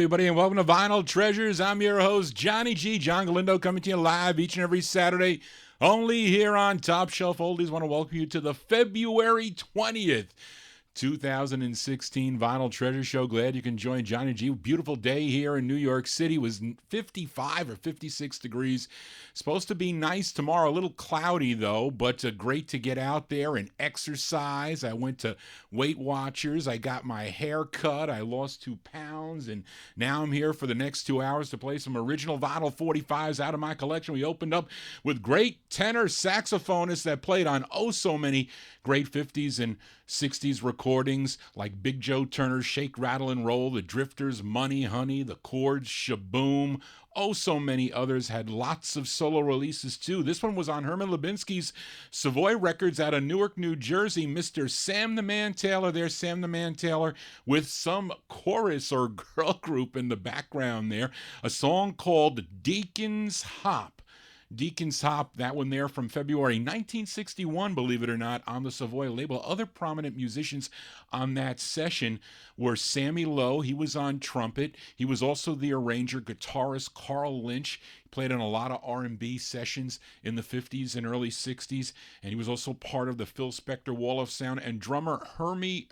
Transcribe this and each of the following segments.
everybody, and welcome to Vinyl Treasures. I'm your host, Johnny G. John Galindo, coming to you live each and every Saturday, only here on Top Shelf Oldies. Want to welcome you to the February 20th, 2016 Vinyl Treasure Show. Glad you can join Johnny G. Beautiful day here in New York City. It was 55 or 56 degrees. Supposed to be nice tomorrow. A little cloudy, though, but great to get out there and exercise. I went to Weight Watchers. I got my hair cut. I lost 2 pounds, and now I'm here for the next 2 hours to play some original vinyl 45s out of my collection. We opened up with great tenor saxophonists that played on oh so many great 50s and 60s recordings like Big Joe Turner's Shake, Rattle, and Roll, the Drifters, Money, Honey, the Chords, Shaboom. Oh, so many others had lots of solo releases too. This one was on Herman Lubinsky's Savoy Records out of Newark, New Jersey. Mr. Sam the Man Taylor, there's Sam the Man Taylor with some chorus or girl group in the background there. A song called Deacon's Hop. Deacon's Hop, that one there from February 1961, believe it or not, on the Savoy label. Other prominent musicians on that session were Sammy Lowe. He was on trumpet. He was also the arranger, guitarist Carl Lynch. He played on a lot of R&B sessions in the 50s and early 60s, and he was also part of the Phil Spector Wall of Sound, and drummer Herbie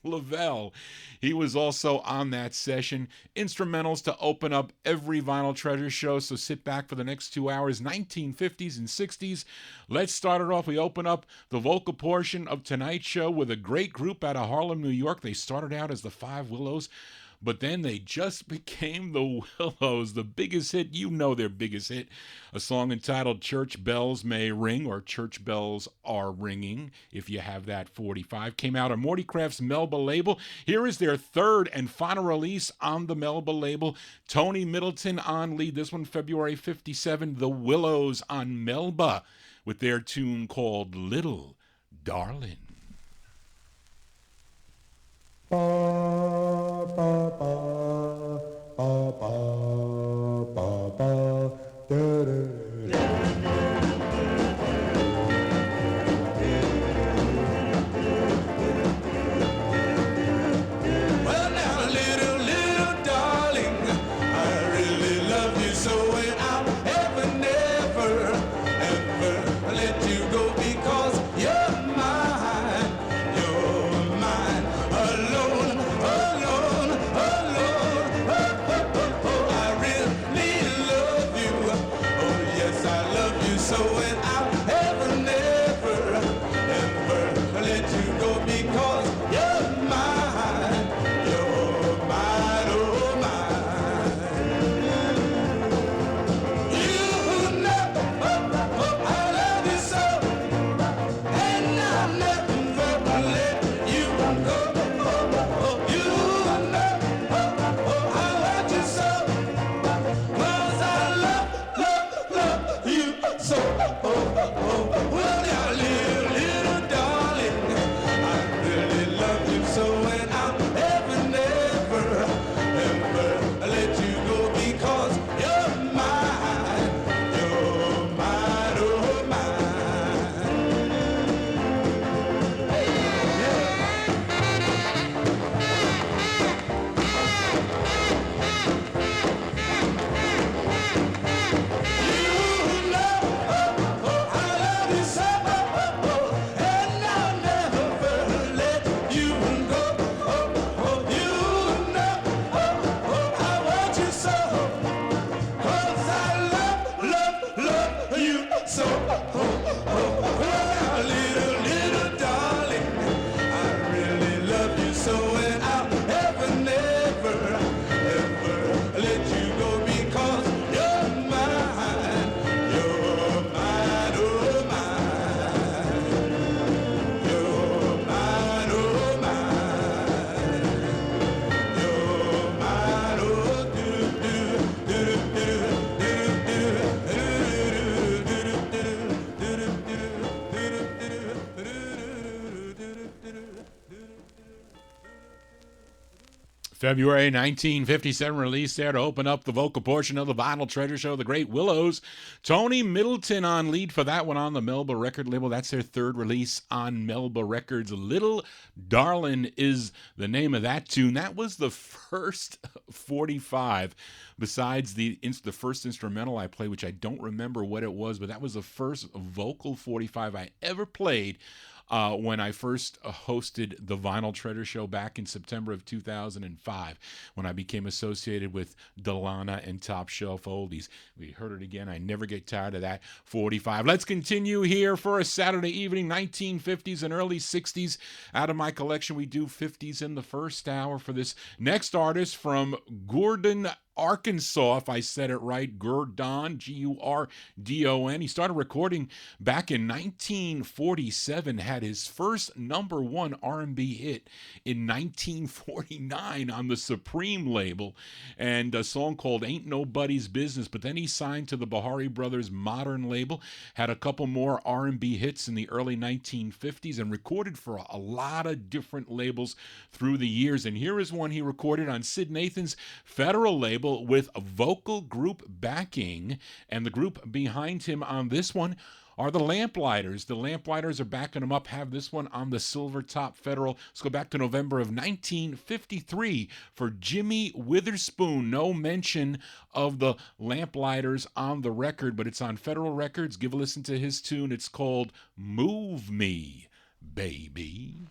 Lavelle. He was also on that session. Instrumentals to open up every Vinyl Treasure show, so sit back for the next 2 hours, 1950s and 60s. Let's start it off. We open up the vocal portion of tonight's show with a great group out of Harlem, New York. They started out as the Five Willows, but then they just became the Willows. The biggest hit, you know their biggest hit, a song entitled Church Bells May Ring, or Church Bells Are Ringing, if you have that 45, came out on Morty Craft's Melba label. Here is their third and final release on the Melba label. Tony Middleton on lead. This one, February 57, The Willows on Melba, with their tune called Little Darlin'. Ba ba ba ba ba ba ba da da. Well now, little darling, I really love you so, and I'll ever let you go, because you're mine, alone. I really love you, oh yes, I love you so, and I'll never let you go, because you're mine, oh mine. You know, I love you so, and I'll never let you go. You know, I want you so, 'cause I love you so. February 1957 release there to open up the vocal portion of the Vinyl Treasure Show, The Great Willows. Tony Middleton on lead for that one on the Melba record label. That's their third release on Melba Records. Little Darlin' is the name of that tune. That was the first 45 besides the first instrumental I played, which I don't remember what it was, but that was the first vocal 45 I ever played when I first hosted the Vinyl Treasure Show back in September of 2005, when I became associated with Delana and Top Shelf Oldies. We heard it again. I never get tired of that 45. Let's continue here for a Saturday evening, 1950s and early 60s. Out of my collection, we do 50s in the first hour for this next artist from Gordon, Arkansas, if I said it right. Gurdon, Gurdon. He started recording back in 1947, had his first number one R&B hit in 1949 on the Supreme label, and a song called Ain't Nobody's Business. But then he signed to the Bahari Brothers Modern label, had a couple more R&B hits in the early 1950s, and recorded for a lot of different labels through the years. And here is one he recorded on Sid Nathan's Federal label with a vocal group backing, and the group behind him on this one are the Lamplighters. The Lamplighters are backing him up, have this one on the Silver Top Federal. Let's go back to November of 1953 for Jimmy Witherspoon. No mention of the Lamplighters on the record, but it's on Federal Records. Give a listen to his tune. It's called Move Me, Baby.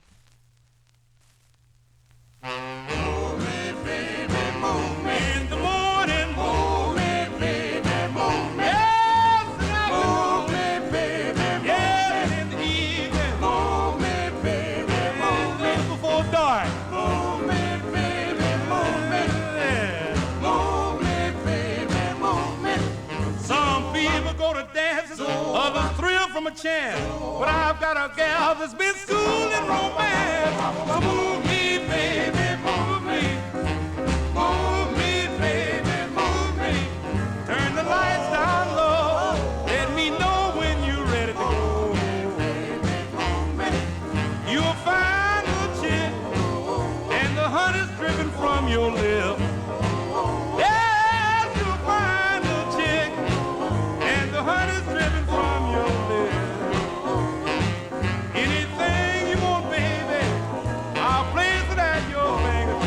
Move me, baby, move me. In the morning, move me, baby, move me. Yes, move me, baby, move yes, me. In the evening, move me, baby, move me. Before dark, move me, baby, move me. Yeah. Move me, baby, move me. Some people go to dances, others thrill from a chance. But I've got a gal that's been schooled in romance. So move me, baby. Move me, baby, move me. Turn the lights down low. Let me know when you're ready to go. You'll find a chick, and the honey's dripping from your lips. Yes, you'll find a chick, and the honey's dripping from your lips. Anything you want, baby, I'll place it at your fingertips.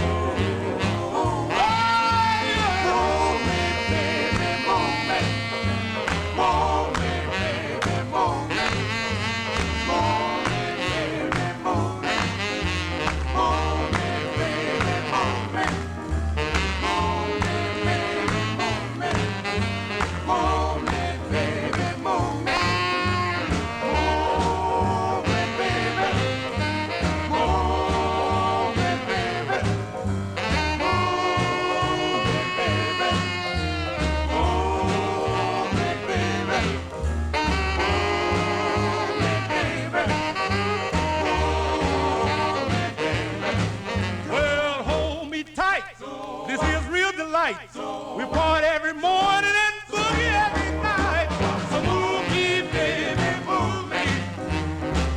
We part every morning and boogie every night. So move me, baby, move me.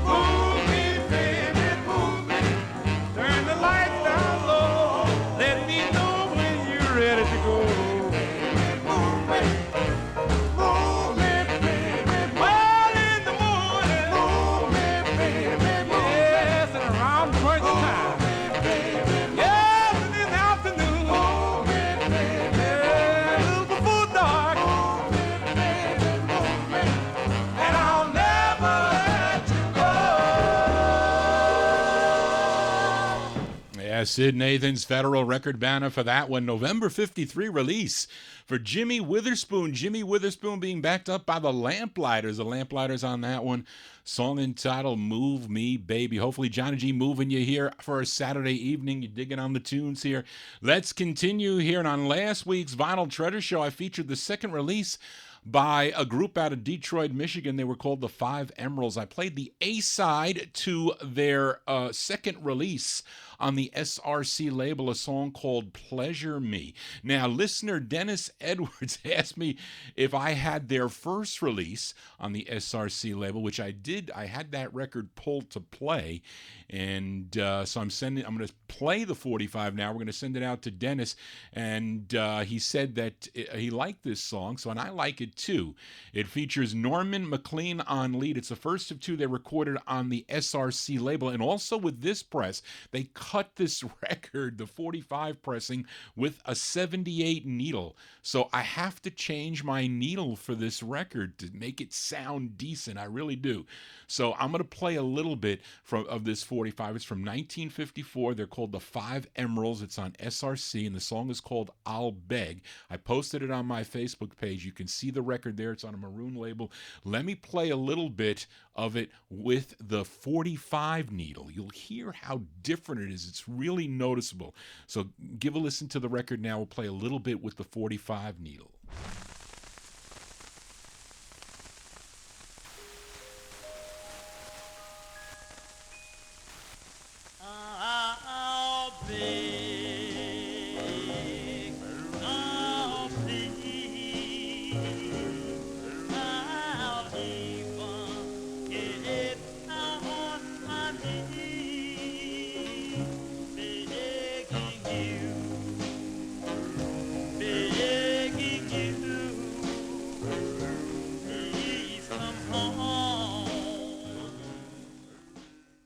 Move me, baby, move me. Turn the lights down low. Let me know when you're ready to go. Move me, baby. Well, in the morning, move me, baby, move me. Yes, and around crunch time. Yes, and in the afternoon. Sid Nathan's Federal record banner for that one. November 53 release for Jimmy Witherspoon. Jimmy Witherspoon being backed up by the Lamplighters. The Lamplighters on that one. Song entitled Move Me, Baby. Hopefully Johnny G moving you here for a Saturday evening. You're digging on the tunes here. Let's continue here. And on last week's Vinyl Treasure Show, I featured the second release by a group out of Detroit, Michigan. They were called the Five Emeralds. I played the A-side to their second release on the SRC label, a song called Pleasure Me. Now, listener Dennis Edwards asked me if I had their first release on the SRC label, which I did. I had that record pulled to play, and so I'm going to play the 45 now. We're going to send it out to Dennis, and he said that he liked this song, and I like it too. It features Norman McLean on lead. It's the first of two they recorded on the SRC label, and also with this press, they cut this record, the 45 pressing, with a 78 needle. So I have to change my needle for this record to make it sound decent. I really do. So I'm going to play a little bit of this 45. It's from 1954. They're called the Five Emeralds. It's on SRC, and the song is called I'll Beg. I posted it on my Facebook page. You can see the record there. It's on a maroon label. Let me play a little bit of it with the 45 needle. You'll hear how different it is. It's really noticeable. So give a listen to the record now. We'll play a little bit with the 45 needle.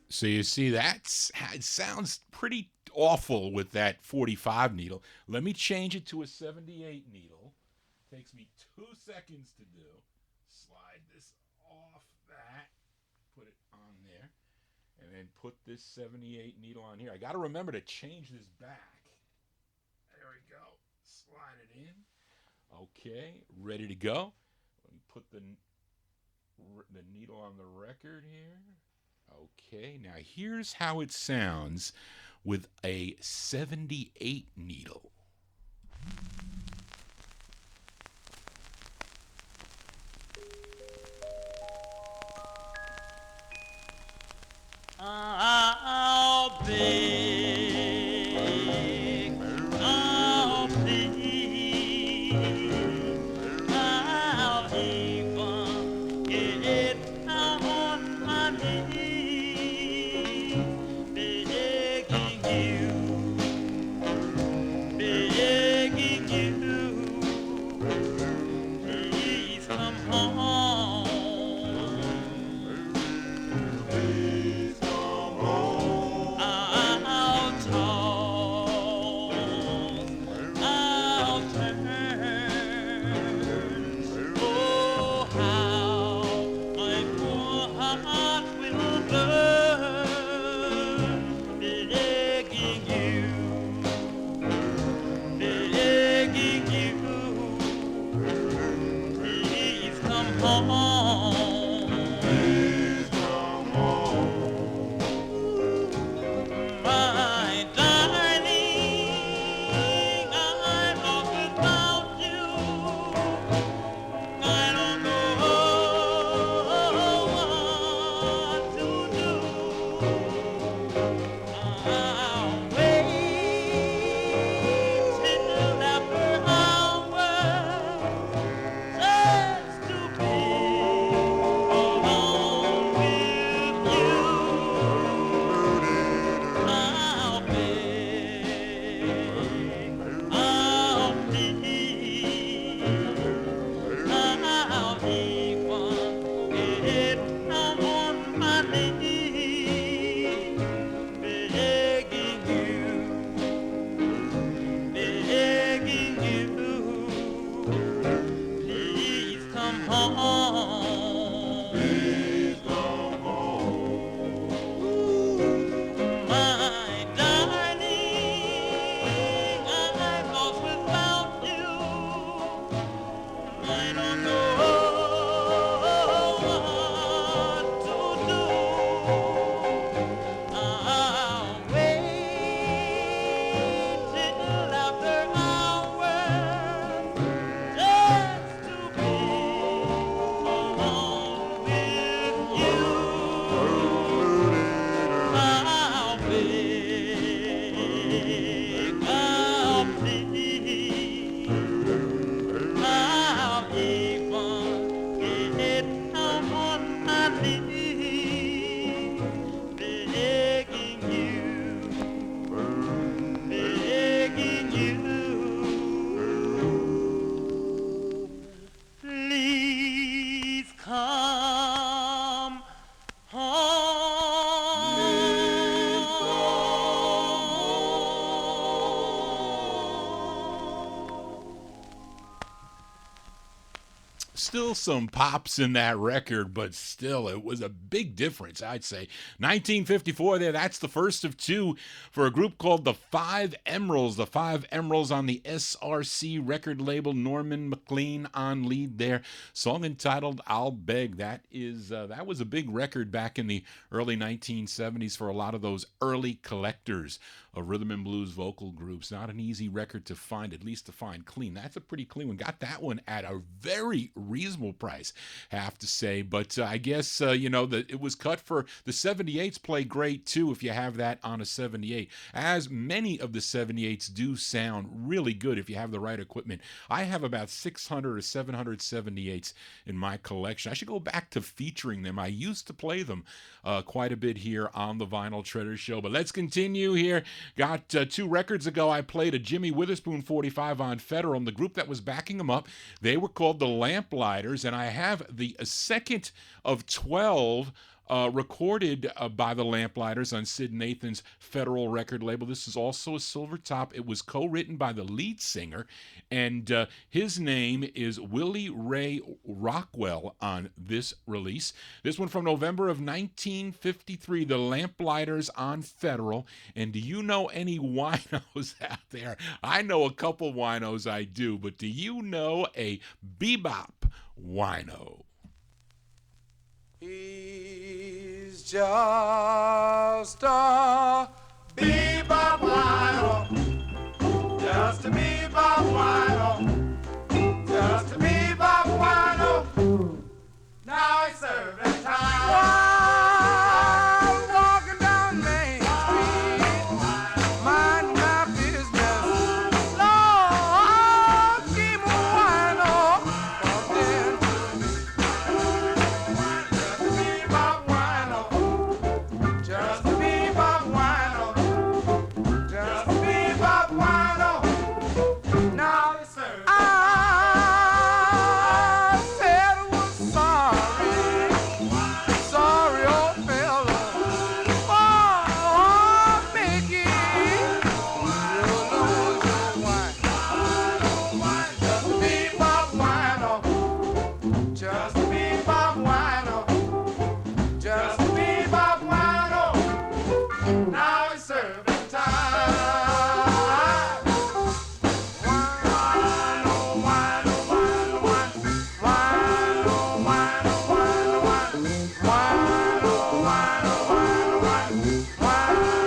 So you see, it sounds pretty awful with that 45 needle. Let me change it to a 78 needle. Takes me 2 seconds to do. Slide this off that, put it on there, and then put this 78 needle on here. I got to remember to change this back. There we go. Slide it in. Okay, ready to go. Let me put the needle on the record here. Okay, now here's how it sounds with a 78 needle. I'll beg, I'll plead, I'll even get out on my knees, begging you, please come home. still some pops in that record, but still, it was a big difference, I'd say. 1954 there, that's the first of two for a group called the Five Emeralds. The Five Emeralds on the SRC record label, Norman McLean on lead there. Song entitled I'll Beg. That was a big record back in the early 1970s for a lot of those early collectors of rhythm and blues vocal groups. Not an easy record to find, at least to find clean. That's a pretty clean one. Got that one at a very reasonable price, have to say. But I guess, it was cut for the 78s play great too if you have that on a 78. As many of the 78s do sound really good if you have the right equipment. I have about 600 or 700 78s in my collection. I should go back to featuring them. I used to play them quite a bit here on the Vinyl Treasure Show. But let's continue here. Got 2 records ago, I played a Jimmy Witherspoon 45 on Federal, and the group that was backing them up, they were called the Lamplighters, and I have the second of 12 recorded by the Lamplighters on Sid Nathan's Federal record label. This is also a silver top. It was co-written by the lead singer, and his name is Willie Ray Rockwell on this release. This one from November of 1953, the Lamplighters on Federal. And do you know any winos out there? I know a couple winos, I do, but do you know a bebop wino? He's just a bebop wino, just a bebop wino, just a bebop wino. Now he's serving time. While walking down Main Street, minding my business. Lord, keep a wino from then to me. Just a bebop wino, just a bebop wino. Now it's served. I said I was sorry, old fella. Oh, Mickey, you lose your wine. Just a bebop wino, just a bebop wino, just a bebop wino. Now it's serving time. Wino, wino, wino, wino, wino, wino, wino, wino,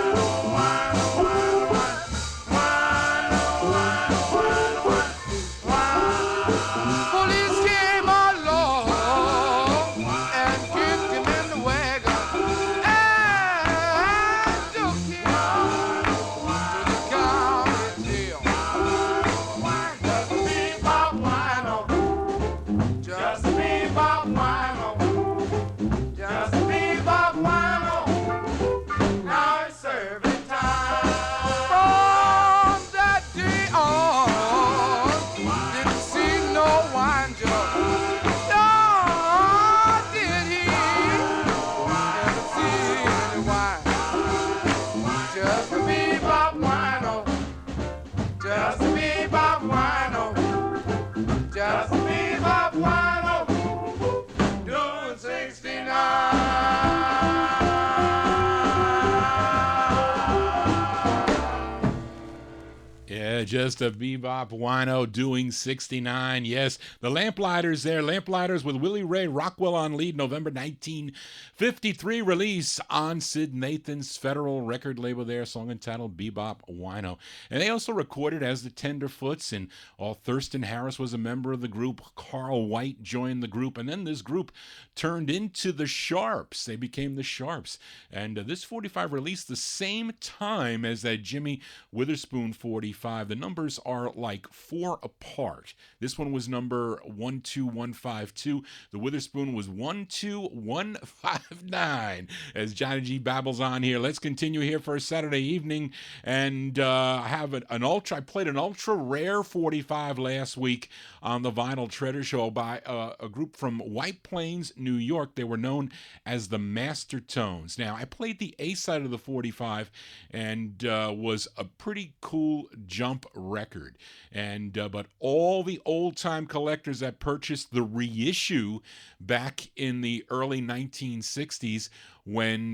wino, wino, wino, Police came along and kicked him in the wagon and took him to the county jail. Just a bebop wino, just a bebop wino, just a bebop wino. Now it's serving time. From that day on, didn't see no wine jug. No, did he? Never see any wine. Just a bebop wino, just a bebop wino, just a bebop wino, doing 69. Yeah, just a bebop wino doing 69. Yes, the Lamplighters there. Lamplighters with Willie Ray Rockwell on lead. November 1953 release on Sid Nathan's Federal record label there. Song entitled Bebop Wino. And they also recorded as the Tenderfoots, and Thurston Harris was a member of the group. Carl White joined the group, and then this group turned into the Sharps. They became the Sharps. And this 45 released the same time as that Jimmy Witherspoon 45. The numbers are like 4 apart. This one was number 12152. The Witherspoon was 12159. As Johnny G babbles on here, let's continue here for a Saturday evening. And I have an ultra. I played an ultra rare 45 last week on the Vinyl Treasure Show by a group from White Plains, New York. They were known as the Master Tones. Now, I played the A side of the 45 and was a pretty cool jump stomp record. And but all the old-time collectors that purchased the reissue back in the early 1960s, when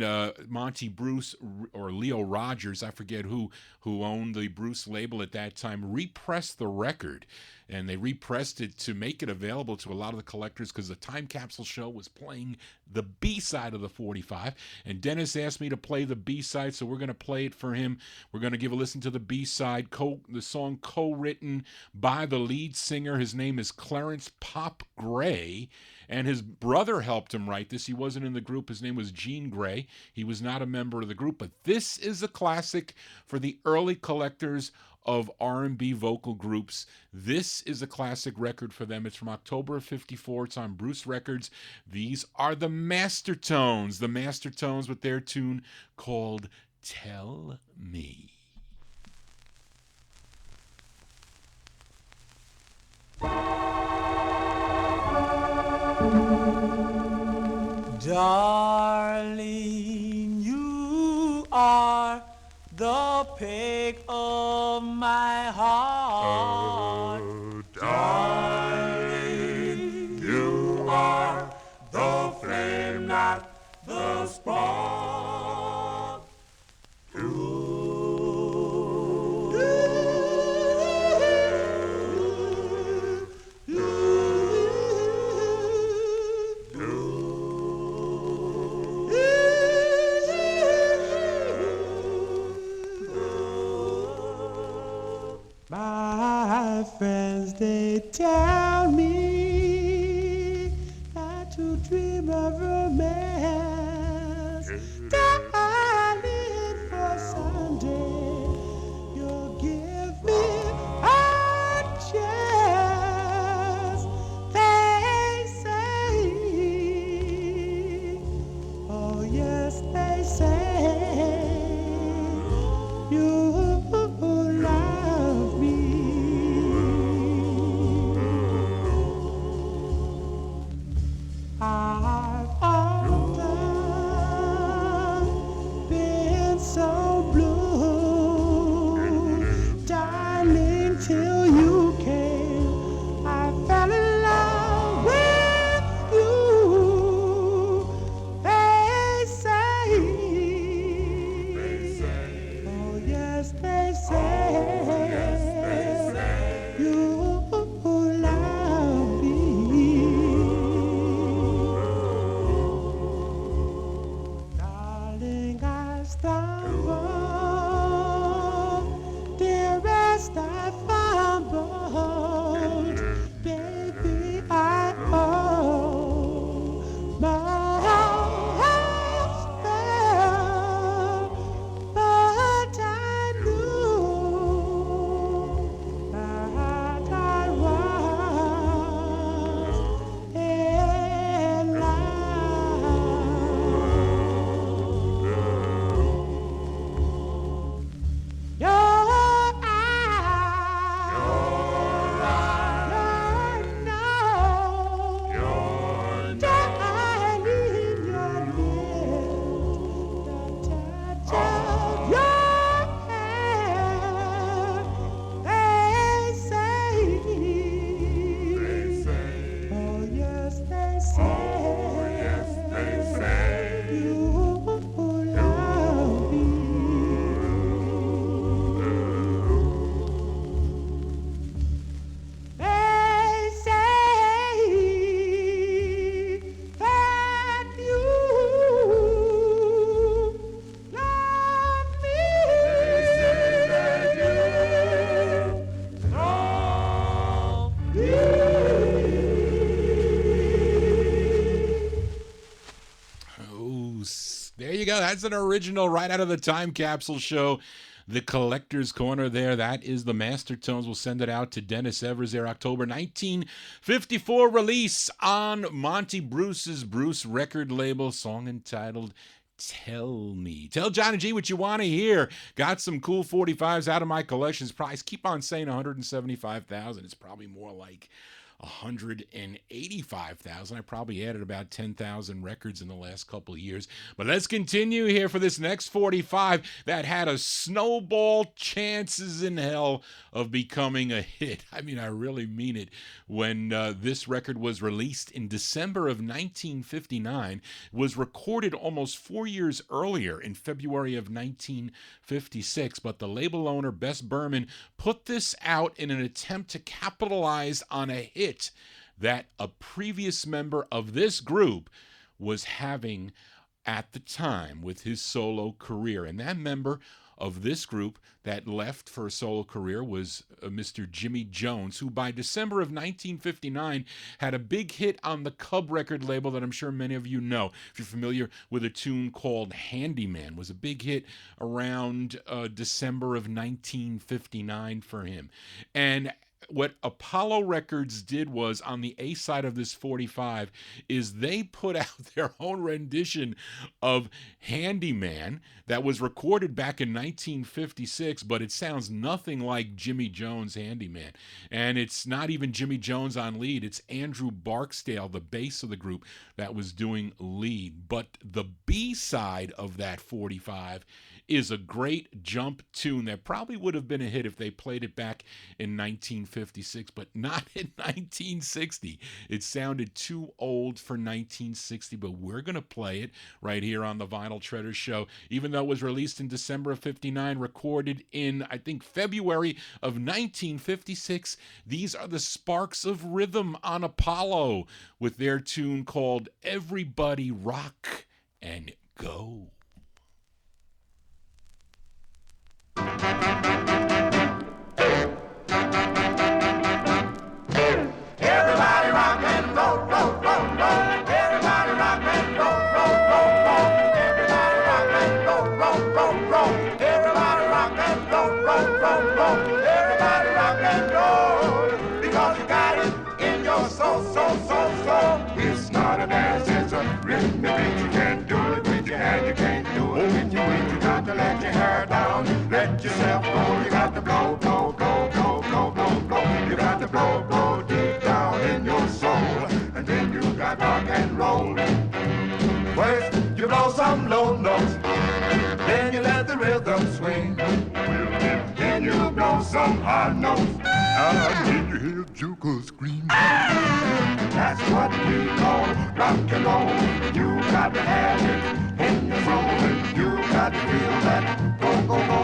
Monty Bruce or Leo Rogers, I forget who owned the Bruce label at that time, repressed the record. And they repressed it to make it available to a lot of the collectors because the Time Capsule show was playing the B-side of the 45. And Dennis asked me to play the B-side, so we're going to play it for him. We're going to give a listen to the B-side, the song co-written by the lead singer. His name is Clarence Pop Gray. And his brother helped him write this. He wasn't in the group. His name was Gene Gray. He was not a member of the group. But this is a classic for the early collectors of R&B vocal groups. This is a classic record for them. It's from October of 54. It's on Bruce Records. These are the Master Tones. The Master Tones with their tune called Tell Me. Darling, you are the peg of my heart. Darling, you are the flame, not the spark. My friends, they tell me not to dream of romance. Darling, for someday you'll give me a chance. They say, oh yes, they say you love me. I've often been so blue, darling, till you came. I fell in love with you. They say, oh yes, they say, you love me. Darling, I stumbled, dearest, I fumbled, baby, I owe my spell, but I knew that I was in love. Your eyes, your nose, darling, your lips, the touch of your hair. They say, oh yes, they say, you love me. They say that you love me. Oh, there you go. That's an original right out of the Time Capsule show. The Collector's Corner there. That is the Master Tones. We'll send it out to Dennis Evers, their October 1954 release on Monty Bruce's Bruce record label, song entitled Tell Me. Tell Johnny G what you want to hear. Got some cool 45s out of my collections. Price, keep on saying 175,000. It's probably more like 185,000. I probably added about 10,000 records in the last couple of years. But let's continue here for this next 45 that had a snowball chances in hell of becoming a hit. I mean, I really mean it. When this record was released in December of 1959, was recorded almost 4 years earlier in February of 1956, but the label owner, Bess Berman, put this out in an attempt to capitalize on a hit that a previous member of this group was having at the time with his solo career. And that member of this group that left for a solo career was Mr. Jimmy Jones, who by December of 1959 had a big hit on the Cub record label that I'm sure many of you know. If you're familiar with a tune called Handyman, was a big hit around December of 1959 for him. And what Apollo Records did was, on the A side of this 45, is they put out their own rendition of Handyman that was recorded back in 1956, but it sounds nothing like Jimmy Jones' Handyman. And it's not even Jimmy Jones on lead, it's Andrew Barksdale, the bass of the group, that was doing lead. But the B side of that 45 is a great jump tune that probably would have been a hit if they played it back in 1956, but not in 1960. It sounded too old for 1960, but we're going to play it right here on the Vinyl Treasures Show. Even though it was released in December of 59, recorded in, I think, February of 1956, these are the Sparks of Rhythm on Apollo with their tune called Everybody Rock and Go. Everybody rock and roll, roll, roll, roll. Everybody rock and roll, roll, roll, roll. Everybody rock and roll, roll, roll, roll. Everybody rock and roll, roll, roll, roll. Everybody rock and roll. Because you got it in your soul, soul, soul, soul. It's not a dance, it's a rhythm beat. You can't do it with your hand, you can't do it with your feet. You got to let your hair down, let yourself go. You got to blow, blow, blow, blow, blow, blow, blow. You got to blow, blow deep down in your soul. And then you got rock and roll. First you blow some low notes, then you let the rhythm swing. Then you blow some high notes, and then you hear Joker scream. That's what we call rock and roll. You got to have it in your soul. You got to feel that go, go, go.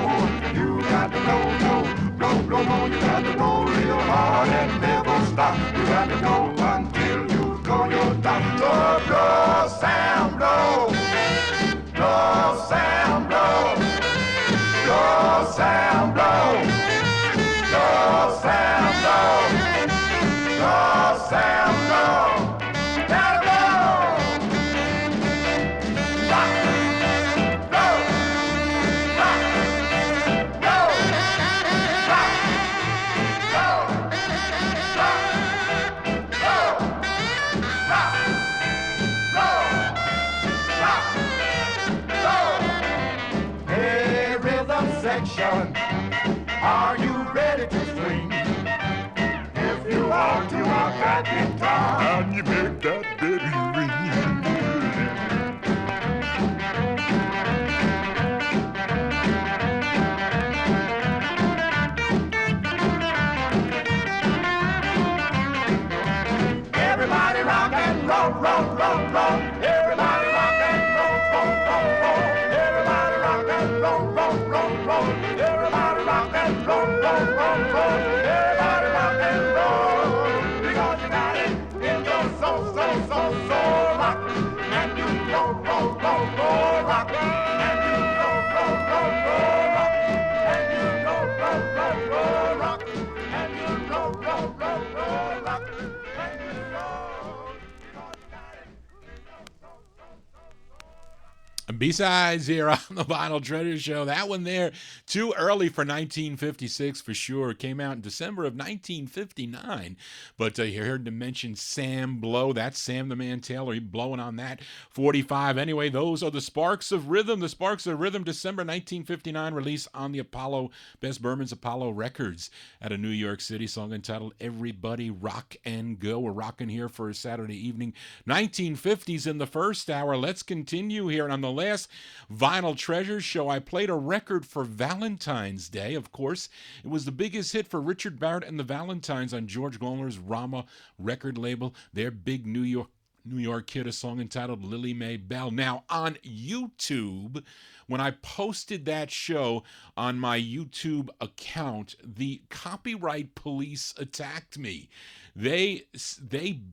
You got to blow, blow, blow, blow, blow. You got to blow real hard and never stop. You got to blow until you blow your top. So blow, sound, blow. Blow, sound, blow. Blow, sound, blow. Blow, sound, blow. Blow, sound, blow. Gotta blow. Rock, blow, rock, blow, rock, blow, rock, blow, rock, blow, rock, blow. Hey, rhythm section, are you ready to swing? If you want to rock that guitar, and you make that baby ring. Everybody rock and roll, roll, roll, roll. Everybody rock and roll, roll, roll, roll. Everybody rock and roll, roll, roll, roll. Everybody rock and roll, roll, roll, roll. Everybody rock and roll. Because you got it in your soul, soul, soul, soul. Rock and you roll, roll, roll, roll. Rock and you roll, roll, roll, roll. Rock and you roll, roll, roll, roll. Rock and you roll, roll, roll, roll. Rock and you roll. Because you got it in your soul, soul, soul, soul. B-sides here on the Vinyl Treasure Show. That one there, too early for 1956 for sure. It came out in December of 1959. But you heard to mention Sam Blow. That's Sam the Man Taylor. He blowing on that 45. Anyway, those are the Sparks of Rhythm. The Sparks of Rhythm, December 1959, released on the Apollo, Best Berman's Apollo Records out of New York City. Song entitled Everybody Rock and Go. We're rocking here for a Saturday evening. 1950s in the first hour. Let's continue here. And on the last Vinyl Treasures show, I played a record for Valentine's Day. Of course, it was the biggest hit for Richard Barrett and the Valentines on George Gallner's Rama record label. Their big New York hit, a song entitled Lily Mae Bell. Now, on YouTube, when I posted that show on my YouTube account, the copyright police attacked me. They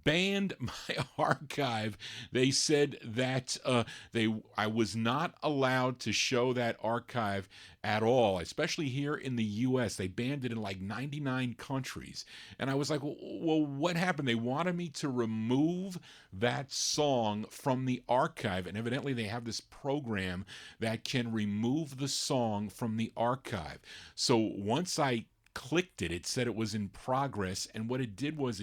banned my archive. They said that I was not allowed to show that archive at all, especially here in the U.S. They banned it in like 99 countries. And I was like, well, what happened? They wanted me to remove that song from the archive. And evidently they have this program that can remove the song from the archive. So once I clicked it, it said it was in progress, and what it did was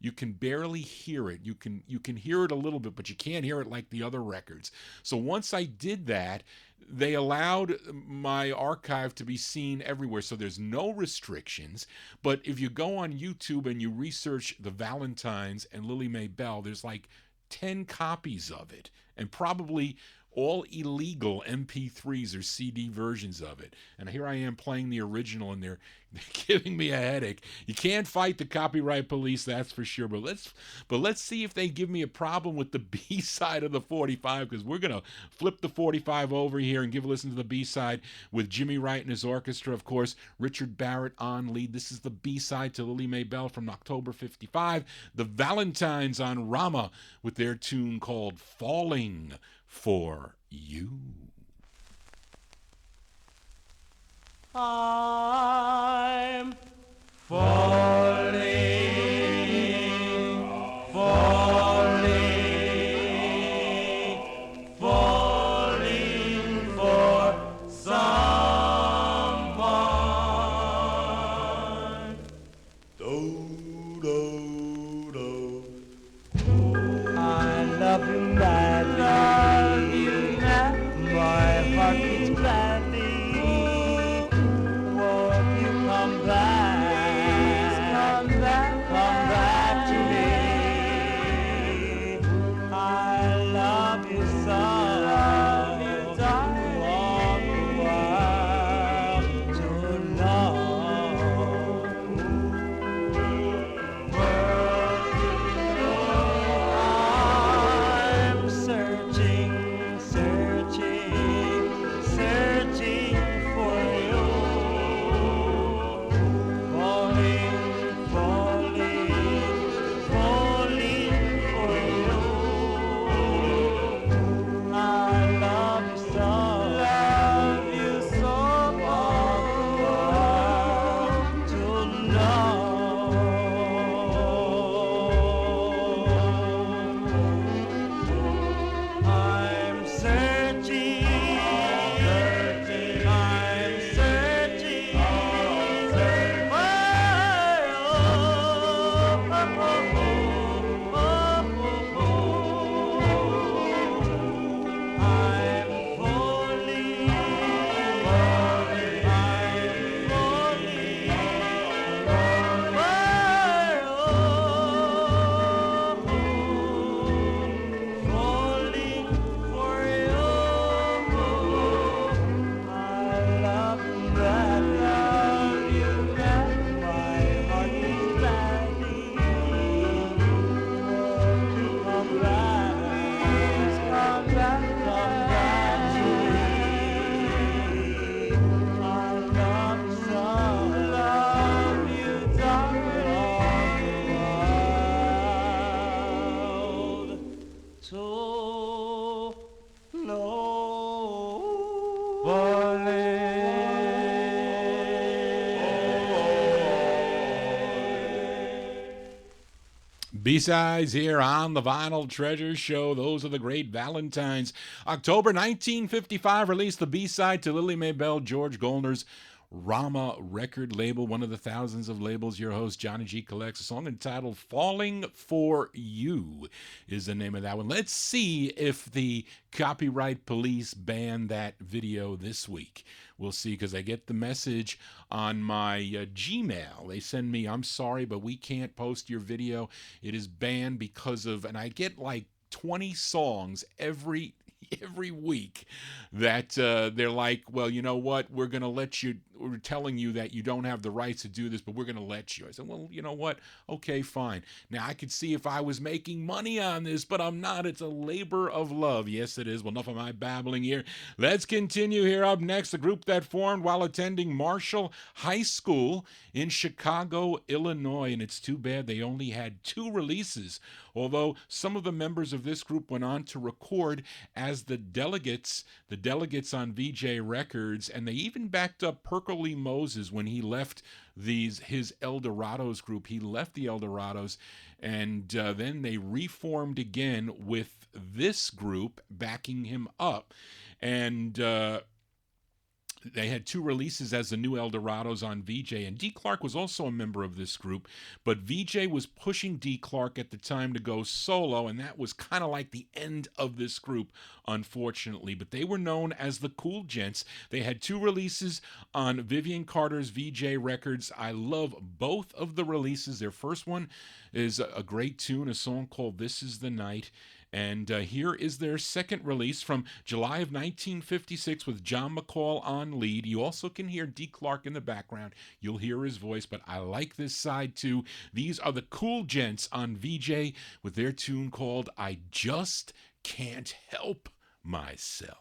you can barely hear it. You can hear it a little bit, but you can't hear it like the other records. So once I did that, they allowed my archive to be seen everywhere. So there's no restrictions. But if you go on YouTube and you research the Valentines and Lily Mae Bell, there's like 10 copies of it, and probably all illegal MP3s or CD versions of it. And here I am playing the original, and they're giving me a headache. You can't fight the copyright police, that's for sure. But let's see if they give me a problem with the B side of the 45, because we're gonna flip the 45 over here and give a listen to the B side with Jimmy Wright and his orchestra, of course. Richard Barrett on lead. This is the B side to Lily Mae Bell from October '55. The Valentines on Rama with their tune called Falling for You. I'm falling, falling, falling for someone. Do, do, do. I love you madly. My heart beats gladly. Won't you come back? Come back to me. I love you so. Want the world to know. I'm searching for you. Falling, falling, falling for you. I love you so, want the world to know. I'm searching. B-sides here on the Vinyl Treasures Show. Those are the great Valentines. October 1955 released the B-side to Lily Maybell George Goldner's Rama record label, one of the thousands of labels your host Johnny G collects. A song entitled Falling for You is the name of that one. Let's see if the copyright police ban that video this week. We'll see, because I get the message on my Gmail. They send me, I'm sorry, but we can't post your video. It is banned because of, and I get like 20 songs every week that they're like, well, you know what, we're telling you that you don't have the rights to do this, but we're going to let you. I said, well, you know what, okay, fine. Now I could see if I was making money on this, but I'm not. It's a labor of love. Yes, it is. Well, enough of my babbling here. Let's continue here. Up next, a group that formed while attending Marshall High School in Chicago, Illinois, and it's too bad they only had 2 releases, although some of the members of this group went on to record as the delegates on VJ Records, and they even backed up Perkle Lee Moses when he left his Eldorados group. He left the Eldorados, and then they reformed again with this group backing him up, and they had 2 releases as the new Eldorados on VJ, and D. Clark was also a member of this group, but VJ was pushing D. Clark at the time to go solo, and that was kind of like the end of this group, unfortunately. But they were known as the Cool Gents. They had 2 releases on Vivian Carter's VJ Records. I love both of the releases. Their first one is a great tune, a song called This Is the Night. And here is their second release from July of 1956 with John McCall on lead. You also can hear D. Clark in the background. You'll hear his voice, but I like this side too. These are the Cool Gents on VJ with their tune called I Just Can't Help Myself.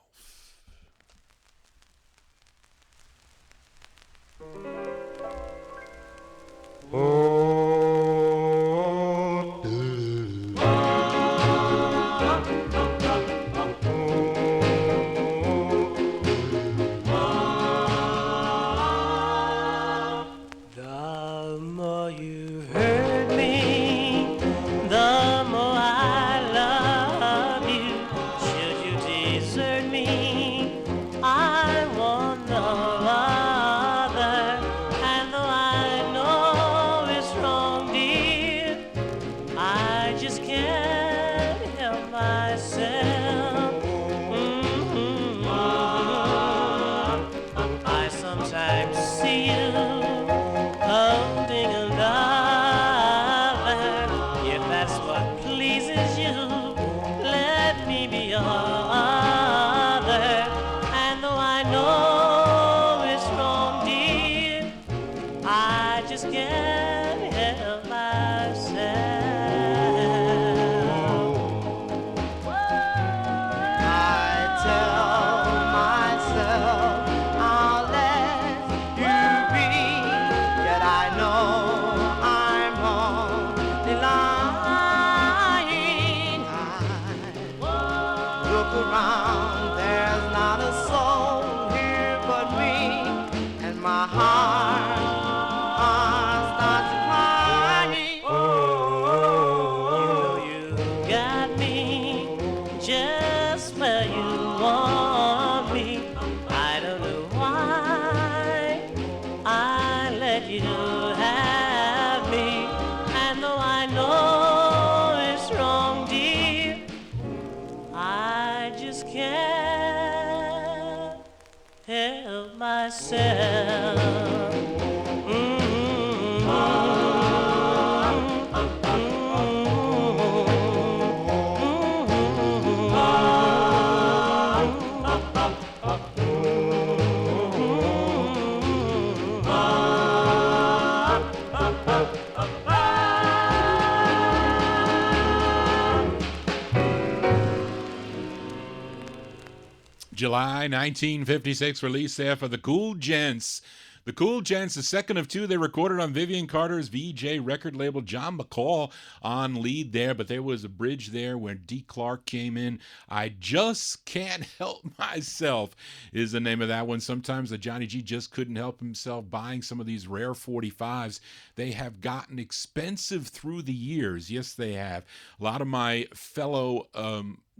July 1956 release there for the Cool Gents. The Cool Gents, the second of two they recorded on Vivian Carter's VJ record label. John McCall on lead there, but there was a bridge there where D. Clark came in. I Just Can't Help Myself is the name of that one. Sometimes the Johnny G just couldn't help himself buying some of these rare 45s. They have gotten expensive through the years. Yes, they have. A lot of my fellow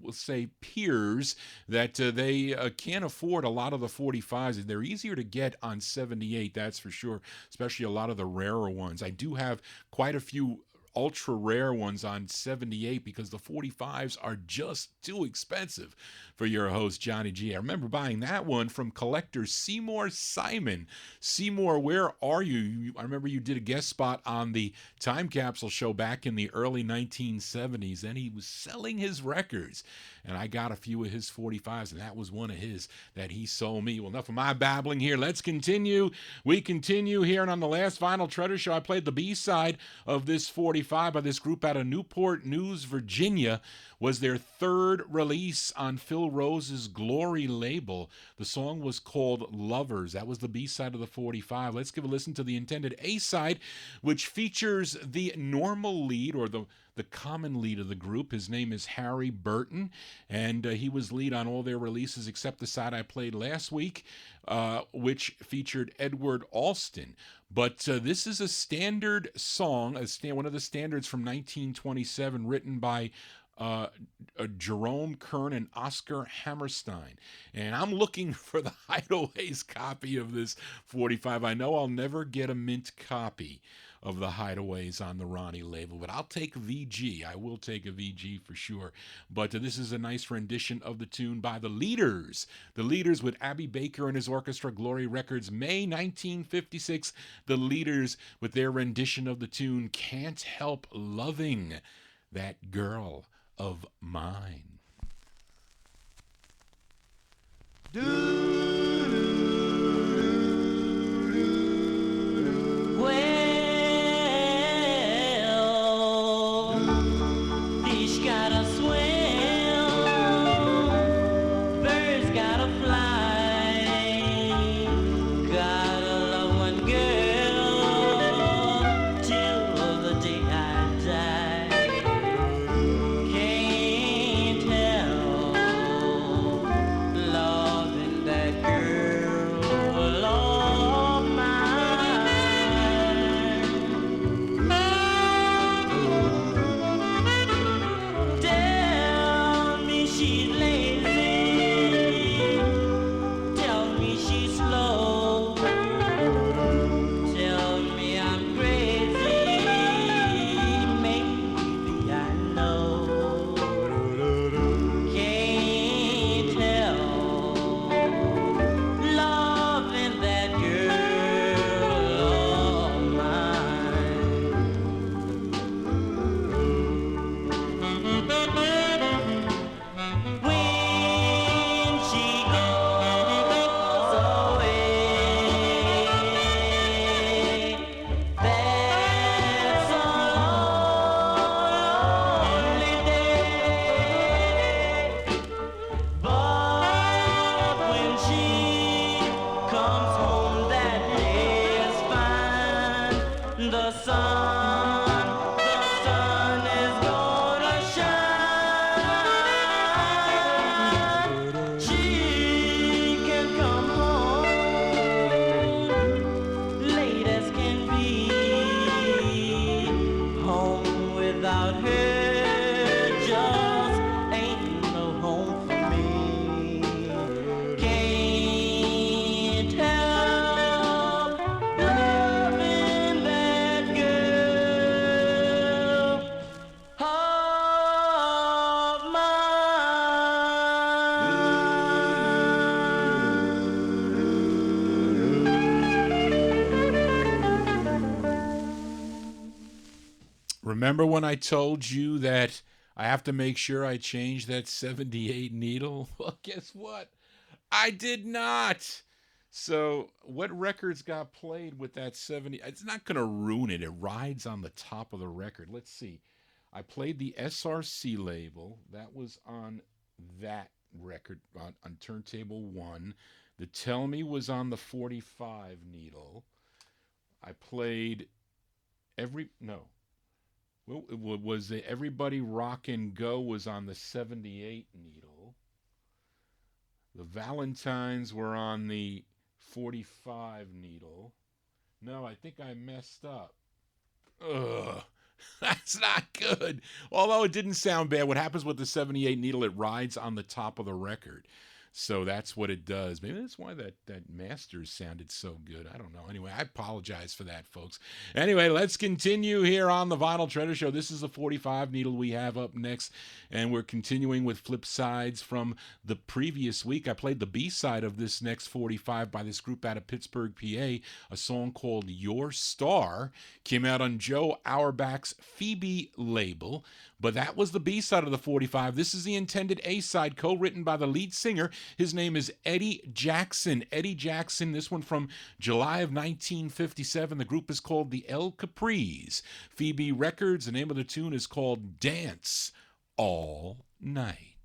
we'll say peers that they can't afford a lot of the 45s. They're easier to get on 78, that's for sure, especially a lot of the rarer ones. I do have quite a few ultra rare ones on 78 because the 45s are just too expensive for your host Johnny G. I remember buying that one from collector Seymour Simon. Seymour, where are you? I remember you did a guest spot on the Time Capsule show back in the early 1970s, and he was selling his records, and I got a few of his 45s, and that was one of his that he sold me. Well, enough of my babbling here. Let's continue. We continue here, and on the last Vinyl Treasure show, I played the B-side of this 45 by this group out of Newport News, Virginia. Was their third release on Phil Rose's Glory label. The song was called Lovers. That was the B-side of the 45. Let's give a listen to the intended A-side, which features the normal lead, or the common lead of the group. His name is Harry Burton, and he was lead on all their releases except the side I played last week, which featured Edward Alston. But this is a standard song, one of the standards from 1927, written by Jerome Kern and Oscar Hammerstein. And I'm looking for the Hideaways copy of this 45. I know I'll never get a mint copy of the Hideaways on the Ronnie label, but I'll take VG. I will take a VG for sure. But this is a nice rendition of the tune by the Leaders. The Leaders with Abbey Baker and his orchestra, Glory Records, May 1956. The Leaders with their rendition of the tune Can't Help Loving That Girl of Mine. Remember when I told you that I have to make sure I change that 78 needle? Well, guess what? I did not. So what records got played with that 70? It's not going to ruin it. It rides on the top of the record. Let's see. I played the SRC label. That was on that record on turntable 1. The Tell Me was on the 45 needle. I played every no. Well, it was the Everybody Rock and Go was on the 78 needle. The Valentines were on the 45 needle. No, I think I messed up. Ugh. That's not good. Although it didn't sound bad. What happens with the 78 needle, it rides on the top of the record. So that's what it does. Maybe that's why that Masters sounded so good. I don't know. Anyway, I apologize for that, folks. Anyway, let's continue here on the Vinyl Treasure Show. This is the 45 needle we have up next, and we're continuing with flip sides from the previous week. I played the B-side of this next 45 by this group out of Pittsburgh, PA, a song called Your Star. Came out on Joe Auerbach's Phoebe label. But that was the B-side of the 45. This is the intended A-side, co-written by the lead singer. His name is Eddie Jackson. Eddie Jackson, this one from July of 1957. The group is called the L Capris. Phoebe Records, the name of the tune is called Dance All Night.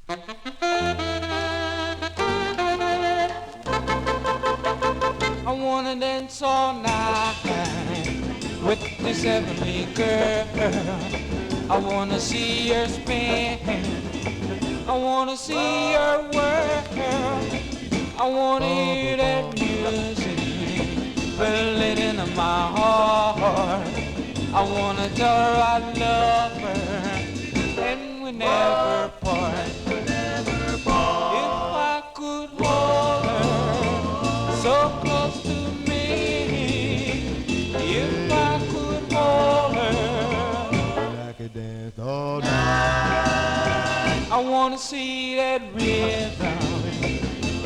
I wanna dance all night with this heavenly girl. I wanna see her spin, I wanna see her whirl. I wanna hear that music filling into my heart. I wanna tell her I love her and we never part. If I could hold her so close to me, if I could hold her, I could dance all night. I wanna see that rhythm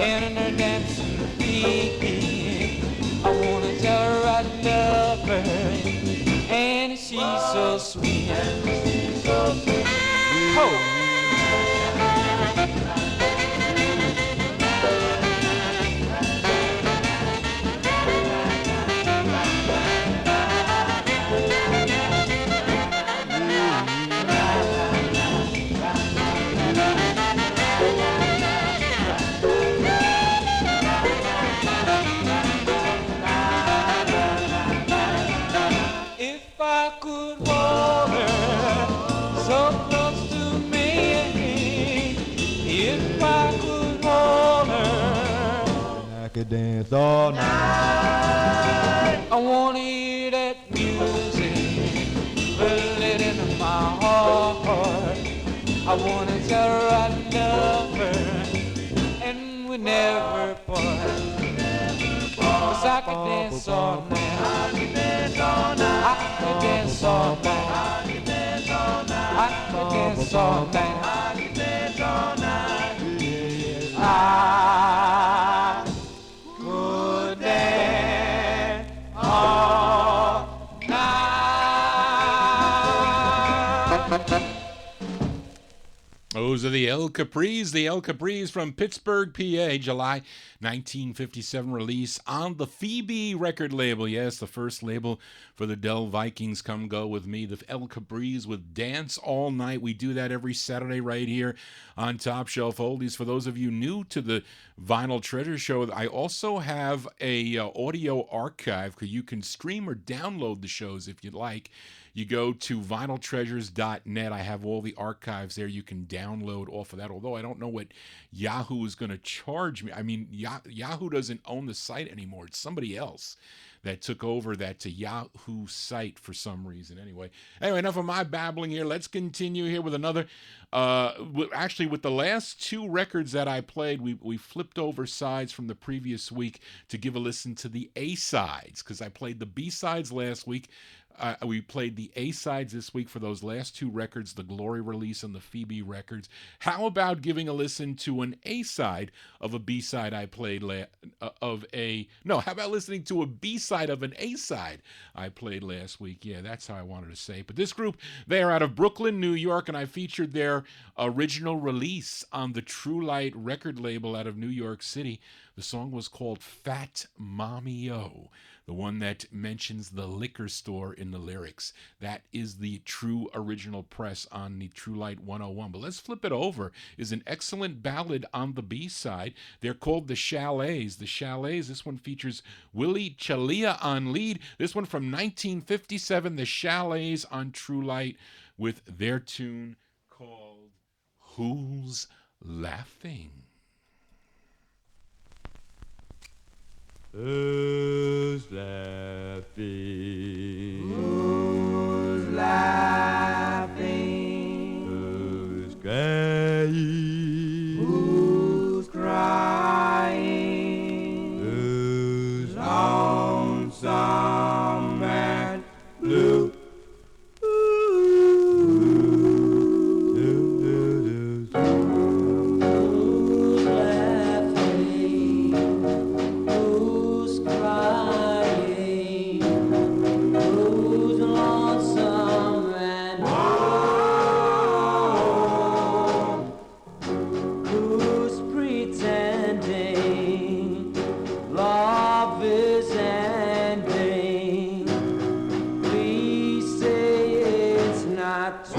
in her dancing feet. I wanna tell her I love her and she's so sweet. She's so sweet. Oh. If I could hold her so close to me, if I could hold her, I could dance all night. I wanna hear that music filling into my heart. I wanna tell her I love her and we never part. 'Cause I could dance all night. I could dance all night. I could dance all night. I could dance all night. I could dance all night. I could dance all night. I could dance all night. Those are the El Capris from Pittsburgh, PA, July 1957 release on the Phoebe record label. Yes, the first label for the Dell Vikings. Come go with me. The El Capris with Dance All Night. We do that every Saturday right here on Top Shelf Oldies. For those of you new to the Vinyl Treasure Show, I also have a audio archive where you can stream or download the shows if you'd like. You go to vinyltreasures.net. I have all the archives there. You can download off of that, although I don't know what Yahoo is going to charge me. I mean, Yahoo doesn't own the site anymore. It's somebody else that took over that Yahoo site for some reason. Anyway, enough of my babbling here. Let's continue here with another. Actually, with the last two records that I played, we flipped over sides from the previous week to give a listen to the A-sides, because I played the B-sides last week. We played the A-sides this week for those last two records, the Glory release and the Phoebe records. How about giving a listen to an A-side of a B-side I played how about listening to a B-side of an A-side I played last week? Yeah, that's how I wanted to say it. But this group, they are out of Brooklyn, New York, and I featured their original release on the True Light record label out of New York City. The song was called Fat Mommy-O. the one that mentions the liquor store in the lyrics. That is the true original press on the True Light 101. But let's flip it over. Is an excellent ballad on the B-side. They're called the Chalets. The Chalets, this one features Willie Chalia on lead. This one from 1957, the Chalets on True Light with their tune called Who's Laughing? Who's laughing? Who's laughing? Who's crying? Who's crying? Who's Lonesome and blue. Who's laughing? Who's crying? Who's lonesome and blue? Who's pretending love is ending? Please say it's not true.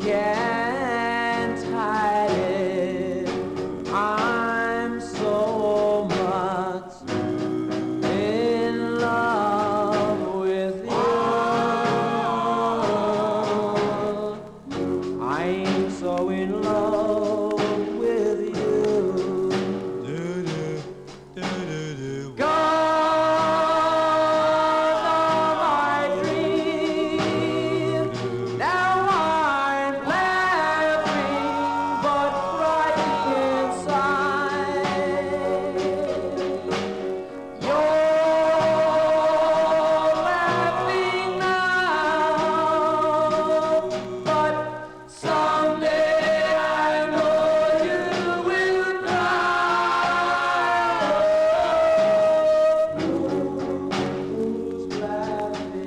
Can't hide it. I'm so much in love with you. I'm so in love with you. Gone are my dreams. Now I'm laughing, but crying inside. You're laughing now, but someday I know you will cry. Who's laughing? Who's crying?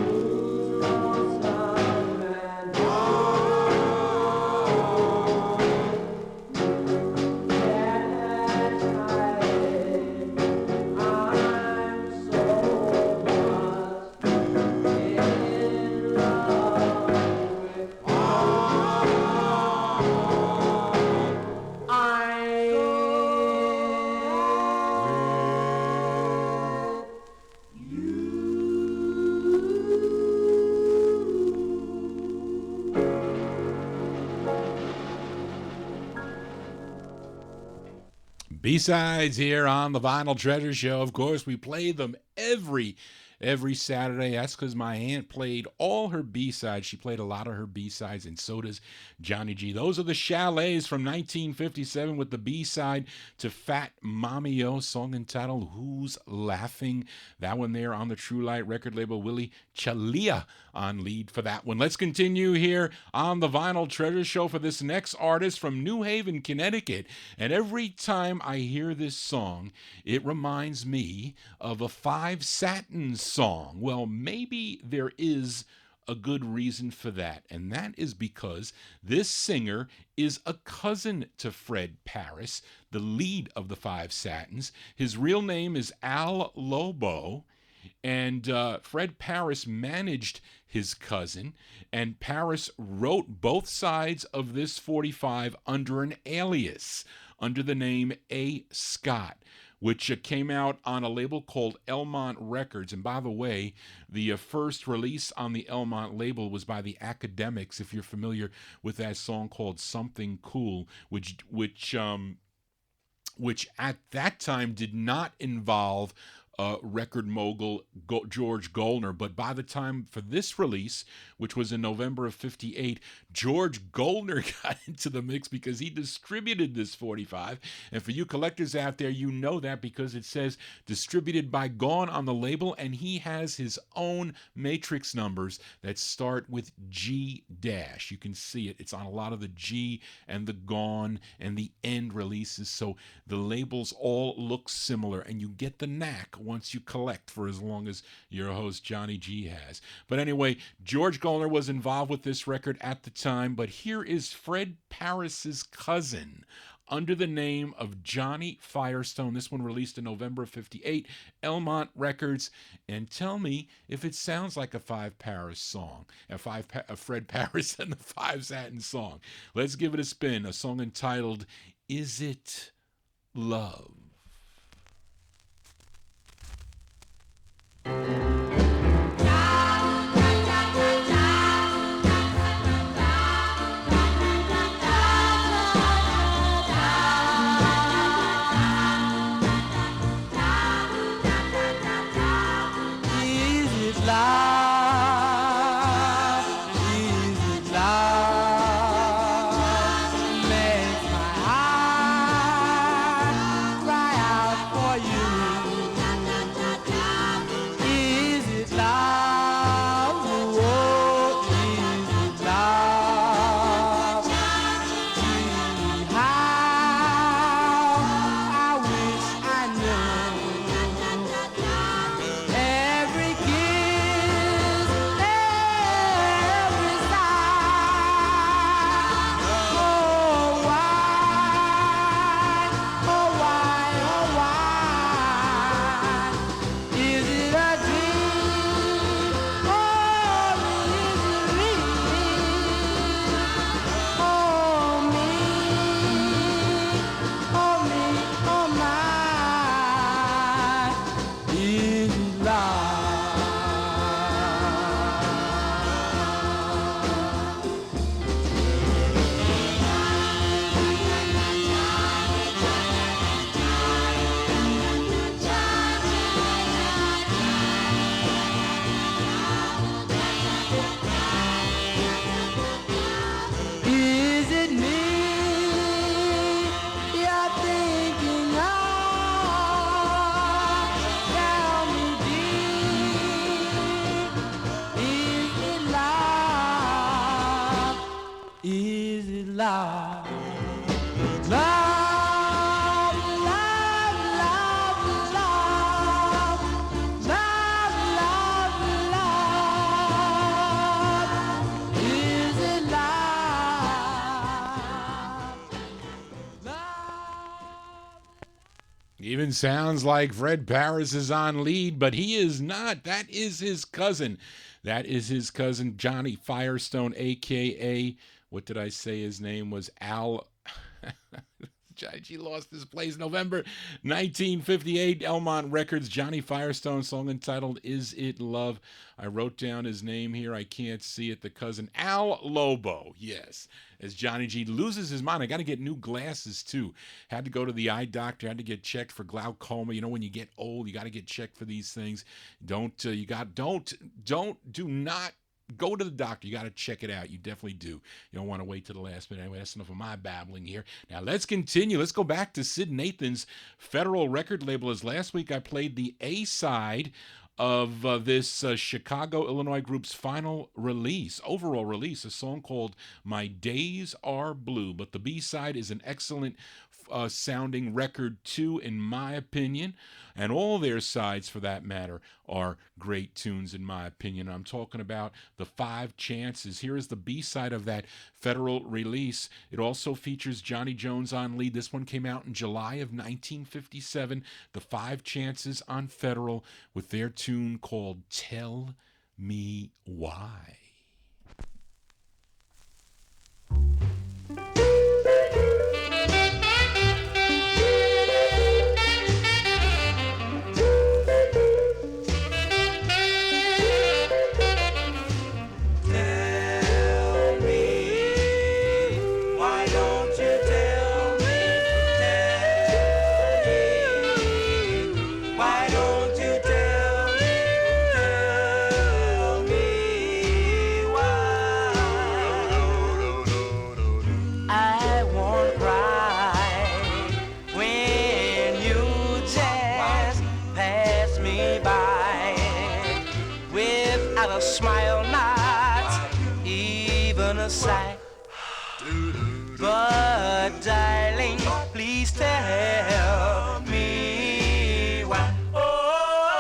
Who's lonesome and can't hide it. I'm so much in love with B-sides here on the Vinyl Treasure Show. Of course, we play them every Saturday. That's because my aunt played all her B-sides. She played a lot of her B-sides, and so does Johnny G. Those are the Chalets from 1957 with the B-side to Fat Mommy-O, song entitled Who's Laughing? That one there on the True Light record label. Willie Chalia on lead for that one. Let's continue here on the Vinyl Treasure Show for this next artist from New Haven, Connecticut. And every time I hear this song, it reminds me of a Five Satins song. Well, maybe there is a good reason for that, and that is because this singer is a cousin to Fred Paris, the lead of the Five Satins. His real name is Al Lobo, and Fred Paris managed his cousin, and Paris wrote both sides of this 45 under an alias, under the name A. Scott, which came out on a label called Elmont Records. And by the way, the first release on the Elmont label was by the Academics, if you're familiar with that song called Something Cool, which at that time did not involve record mogul George Goldner. But by the time for this release, which was in November of 58, George Goldner got into the mix because he distributed this 45. And for you collectors out there, you know that because it says distributed by Gone on the label, and he has his own matrix numbers that start with G dash. You can see it. It's on a lot of the G and the Gone and the End releases. So the labels all look similar, and you get the knack once you collect for as long as your host Johnny G has. But anyway, George Golner was involved with this record at the time, but here is Fred Paris's cousin under the name of Johnny Firestone. This one released in November of 58, Elmont Records. And tell me if it sounds like a Five Paris song, a Fred Paris and the Five Satin song. Let's give it a spin, a song entitled, Is It Love? Even sounds like Fred Paris is on lead, but he is not. That is his cousin. That is his cousin, Johnny Firestone, a.k.a., what did I say his name was? Al... She lost his place November 1958, Elmont Records, Johnny Firestone, song entitled Is It Love? I wrote down his name here. I can't see it. The cousin, Al Lobo. Yes. As Johnny G loses his mind. I got to get new glasses, too. Had to go to the eye doctor. Had to get checked for glaucoma. You know, when you get old, you got to get checked for these things. Do not go to the doctor. You got to check it out. You definitely do. You don't want to wait to the last minute. Anyway, that's enough of my babbling here. Now, let's continue. Let's go back to Sid Nathan's Federal record label. As last week, I played the A-side of this Chicago, Illinois group's final release, overall release, a song called My Days Are Blue. But the B-side is an excellent sounding record, too, in my opinion. And all their sides, for that matter, are great tunes, in my opinion. I'm talking about The Five Chances. Here is the B-side of that Federal release. It also features Johnny Jones on lead. This one came out in July of 1957. The Five Chances on Federal with their tune called Tell Me Why. But darling, please tell me why. Oh,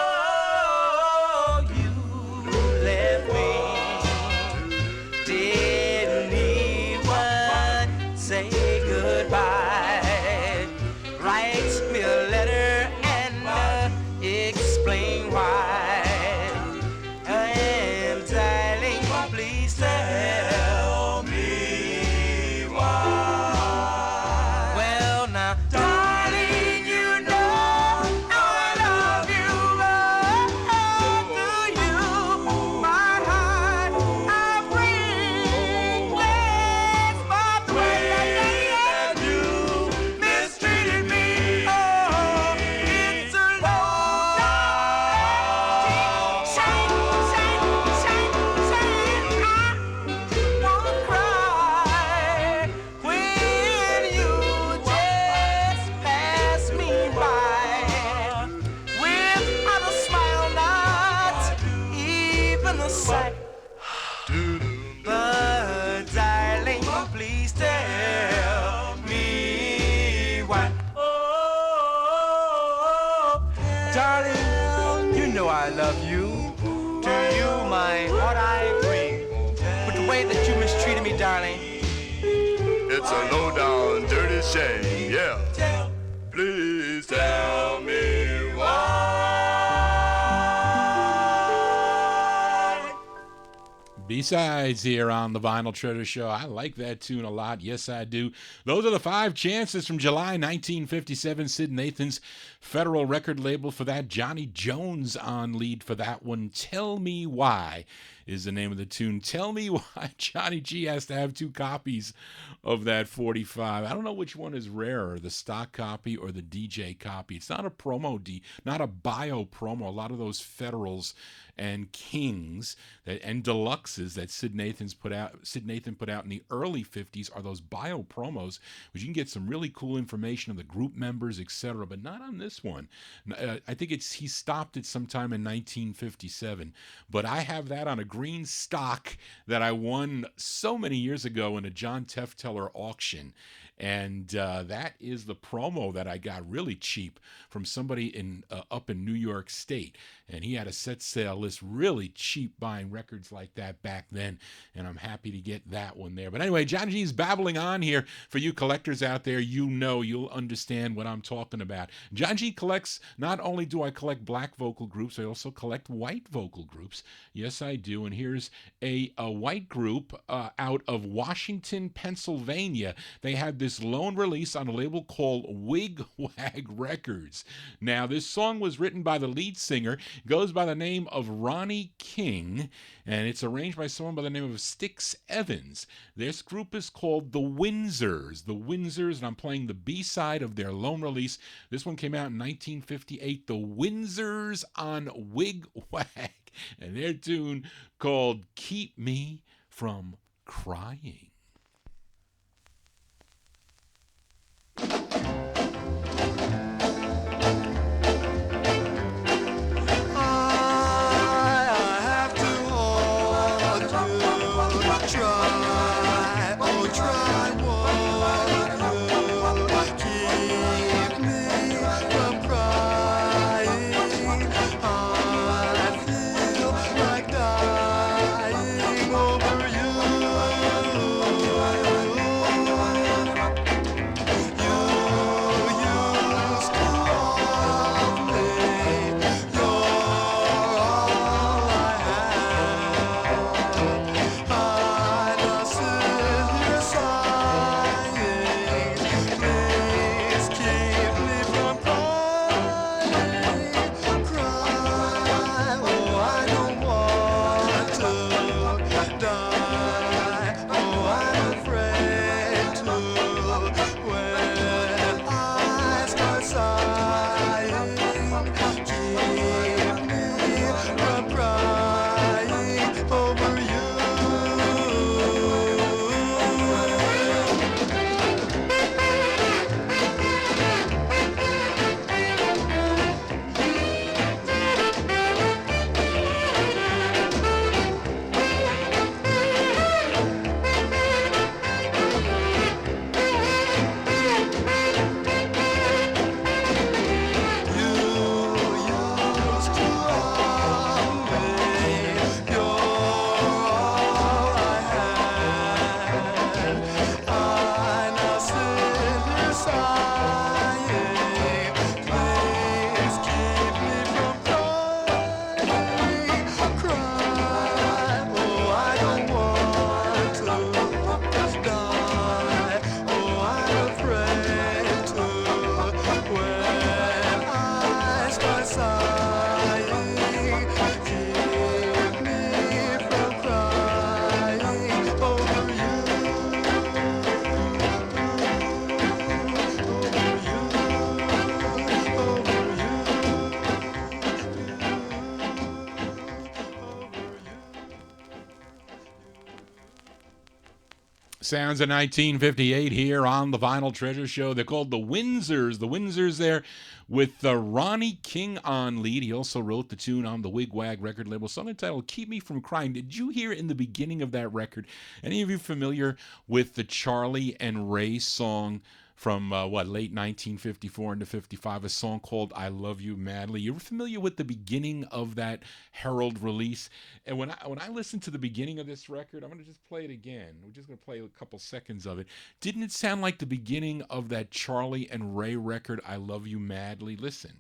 sight. But darling, please tell me why. Oh, darling, you know I love you. To you, my heart I bring. But the way that you mistreated me, darling, It's a low down dirty shame, yeah. Please tell me why. B-sides here on the Vinyl Treasure Show. I like that tune a lot. Yes, I do. Those are the 5 chances from July 1957. Sid Nathan's federal record label for that. Johnny Jones on lead for that one. Tell Me Why is the name of the tune. Tell me why Johnny G has to have 2 copies of that 45. I don't know which one is rarer, the stock copy or the DJ copy. It's not a not a bio promo. A lot of those Federals and Kings and Deluxes that Sid Nathan put out in the early 50s are those bio promos, which you can get some really cool information of the group members, etc., but not on this one. I think he stopped it sometime in 1957, but I have that on a green stock that I won so many years ago in a John Tefteller auction. And that is the promo that I got really cheap from somebody up in New York State. And he had a set sale list, really cheap, buying records like that back then. And I'm happy to get that one there. But anyway, Johnny G's babbling on here. For you collectors out there, you'll understand what I'm talking about. John G collects, not only do I collect black vocal groups, I also collect white vocal groups. Yes, I do. And here's a white group out of Washington, Pennsylvania. They had this lone release on a label called Wigwag Records. Now, this song was written by the lead singer, goes by the name of Ronnie King, and it's arranged by someone by the name of Styx Evans. This group is called The Windsors. The Windsors, and I'm playing the B-side of their lone release. This one came out in 1958. The Windsors on Wigwag, and their tune called Keep Me From Crying. over you. Sounds of 1958 here on the Vinyl Treasure Show. They're called the Windsors. The Windsors there with Ronnie King on lead. He also wrote the tune on the Wigwag record label, song entitled Keep Me From Crying. Did you hear in the beginning of that record, any of you familiar with the Charlie and Ray song from late 1954 into 55, a song called I Love You Madly? You're familiar with the beginning of that Herald release? And when I listen to the beginning of this record, I'm going to just play it again. We're just going to play a couple seconds of it. Didn't it sound like the beginning of that Charlie and Ray record, I Love You Madly? Listen.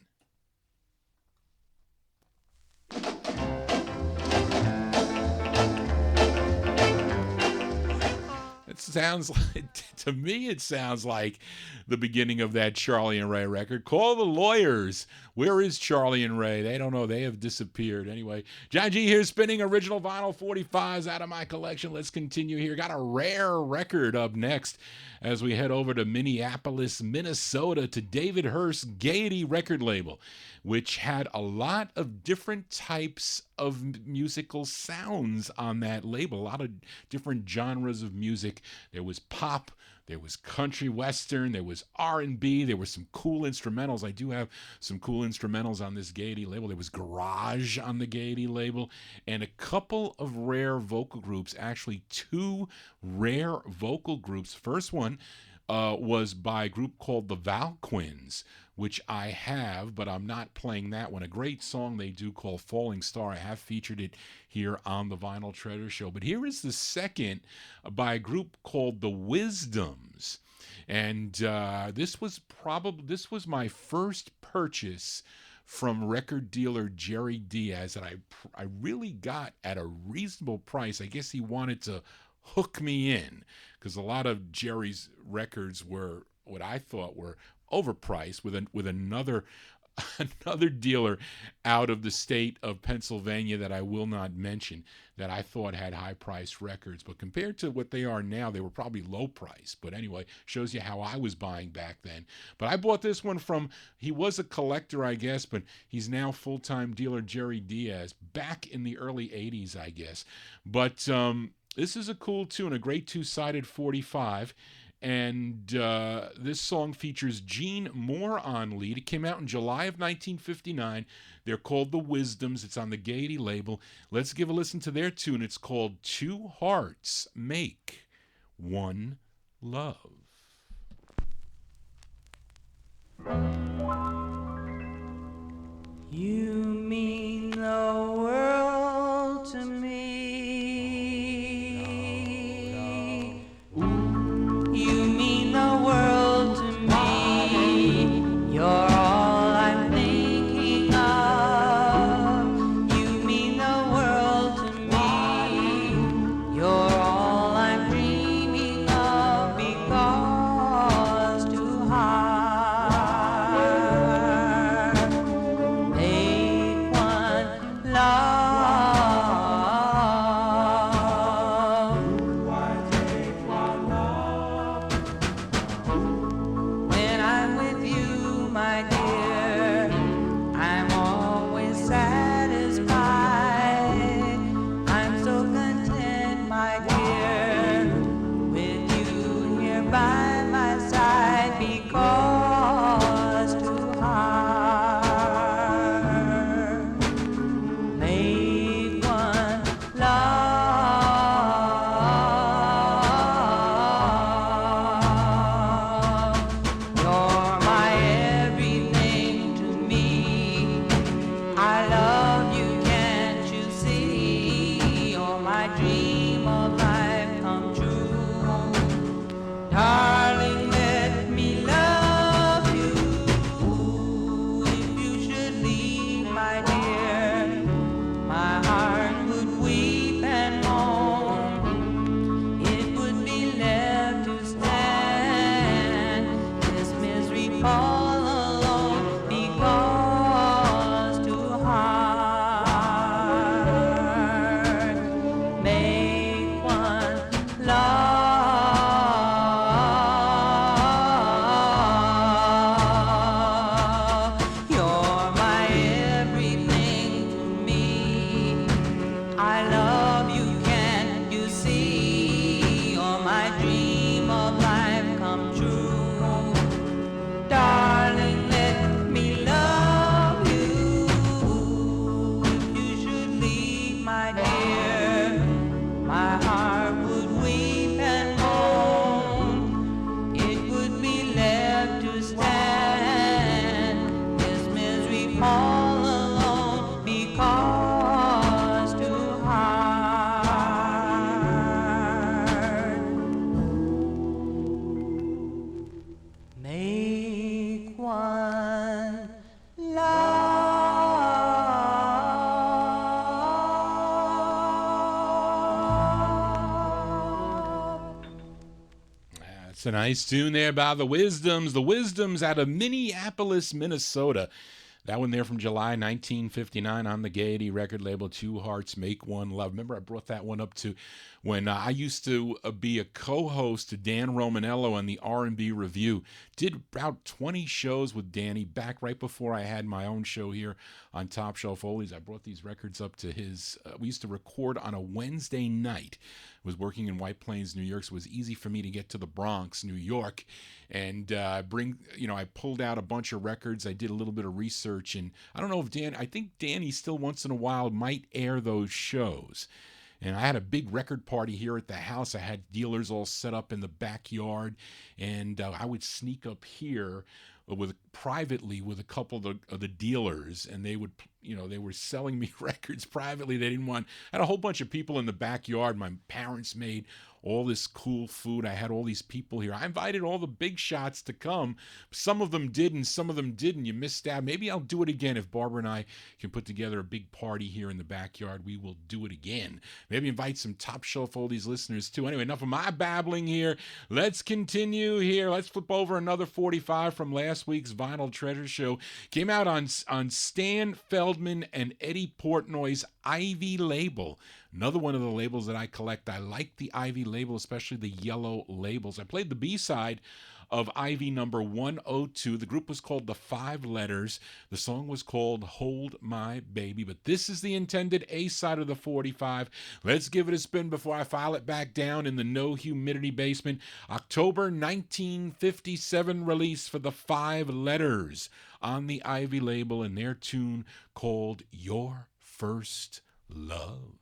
It sounds like, to me, it sounds like the beginning of that Charlie and Ray record. Call the lawyers. Where is Charlie and Ray? They don't know. They have disappeared. Anyway, Johnny G here spinning original vinyl 45s out of my collection. Let's continue here. Got a rare record up next as we head over to Minneapolis, Minnesota, to David Hurst's Gaiety record label, which had a lot of different types of musical sounds on that label, a lot of different genres of music. There was pop, there was country western, there was R&B, there were some cool instrumentals. I do have some cool instrumentals on this Gaiety label. There was garage on the Gaiety label, and a couple of rare vocal groups, actually two rare vocal groups. First one was by a group called the Valquins, which I have, but I'm not playing that one. A great song they do called Falling Star. I have featured it here on the Vinyl Treasure Show. But here is the second by a group called the Wisdoms. And this was my first purchase from record dealer Jerry Diaz that I really got at a reasonable price. I guess he wanted to hook me in because a lot of Jerry's records were what I thought were overpriced with another dealer out of the state of Pennsylvania that I will not mention, that I thought had high priced records, but compared to what they are now, they were probably low price. But anyway, shows you how I was buying back then. But I bought this one from, he was a collector, I guess, but he's now full-time dealer Jerry Diaz, back in the early 80s, I guess. But this is a cool tune, a great two-sided 45. And this song features Gene Moore on lead. It came out in July of 1959. They're called The Wisdoms. It's on the Gaiety label. Let's give a listen to their tune. It's called Two Hearts Make One Love. You mean the world to me. You mean the world to me. You're all I'm thinking of. You mean the world to me. You're all I'm dreaming of, because two hearts make one love. When I'm with you, my dear, I'm always satisfied. I'm so content, my dear, with you here by my side, because two hearts make one love. You're my everything to me. I love you, can't you see? You're my dream of life come true. Darling, let me love you. If you should leave, my dear, my heart would weep and moan. It would be left to stand this misery all alone, because two hearts It's a nice tune there by the Wisdoms. The Wisdoms out of Minneapolis, Minnesota. That one there from July 1959 on the Gaiety record label, Two Hearts Make One Love. Remember, I brought that one up to when I used to be a co-host to Dan Romanello on the R&B Review. Did about 20 shows with Danny back right before I had my own show here on Top Shelf Oldies. I brought these records up to his. We used to record on a Wednesday night. I was working in White Plains, New York, so it was easy for me to get to the Bronx, New York, and I pulled out a bunch of records. I did a little bit of research, and I don't know if I think Danny still once in a while might air those shows. And I had a big record party here at the house. I had dealers all set up in the backyard, and I would sneak up here privately with a couple of the dealers, and they would, they were selling me records privately. They didn't want. I had a whole bunch of people in the backyard. My parents made all this cool food. I had all these people here. I invited all the big shots to come. Some of them did and some of them didn't. You missed out. Maybe I'll do it again. If Barbara and I can put together a big party here in the backyard, we will do it again. Maybe invite some Top Shelf Oldies listeners too. Anyway, enough of my babbling here. Let's continue here. Let's flip over another 45 from last week's Vinyl Treasure Show. Came out on Stan Feldman and Eddie Portnoy's Ivy label. Another one of the labels that I collect. I like the Ivy label, especially the yellow labels. I played the B-side of Ivy number 102. The group was called The Five Letters. The song was called Hold My Baby, but this is the intended A-side of the 45. Let's give it a spin before I file it back down in the no humidity basement. October 1957 release for The Five Letters on the Ivy label, and their tune called Your First Love.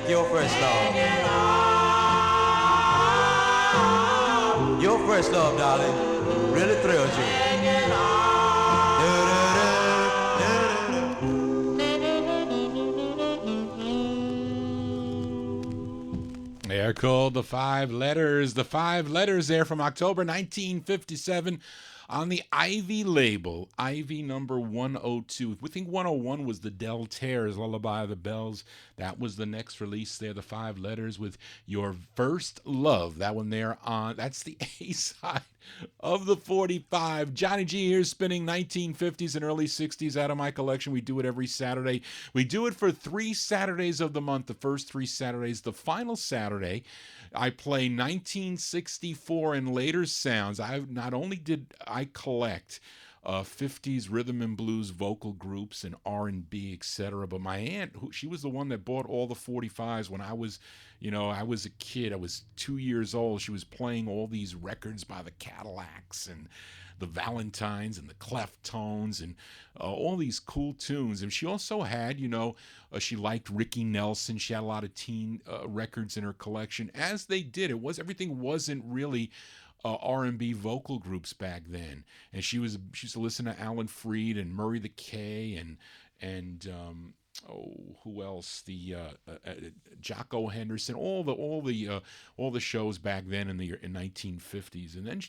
Your first love. Your first love, darling, really thrills you. They're called The Five Letters. The Five Letters there from October 1957 on the Ivy label, Ivy number 102. We think 101 was the Del Terres, Lullaby of the Bells. That was the next release there, The Five Letters with Your First Love. That one there on, that's the A-side of the 45. Johnny G here spinning 1950s and early 60s out of my collection. We do it every Saturday. We do it for 3 Saturdays of the month, the first 3 Saturdays. The final Saturday, I play 1964 and later sounds. Not only did I collect '50s rhythm and blues vocal groups and R&B, etc. But my aunt, she was the one that bought all the 45s when I was a kid. I was 2 years old. She was playing all these records by the Cadillacs and the Valentines and the Cleftones and all these cool tunes. And she also had, she liked Ricky Nelson. She had a lot of teen records in her collection, as they did. Everything wasn't really R&B vocal groups back then. And she used to listen to Alan Freed and Murray the K and who else? The Jocko Henderson, all the shows back then in 1950s. And then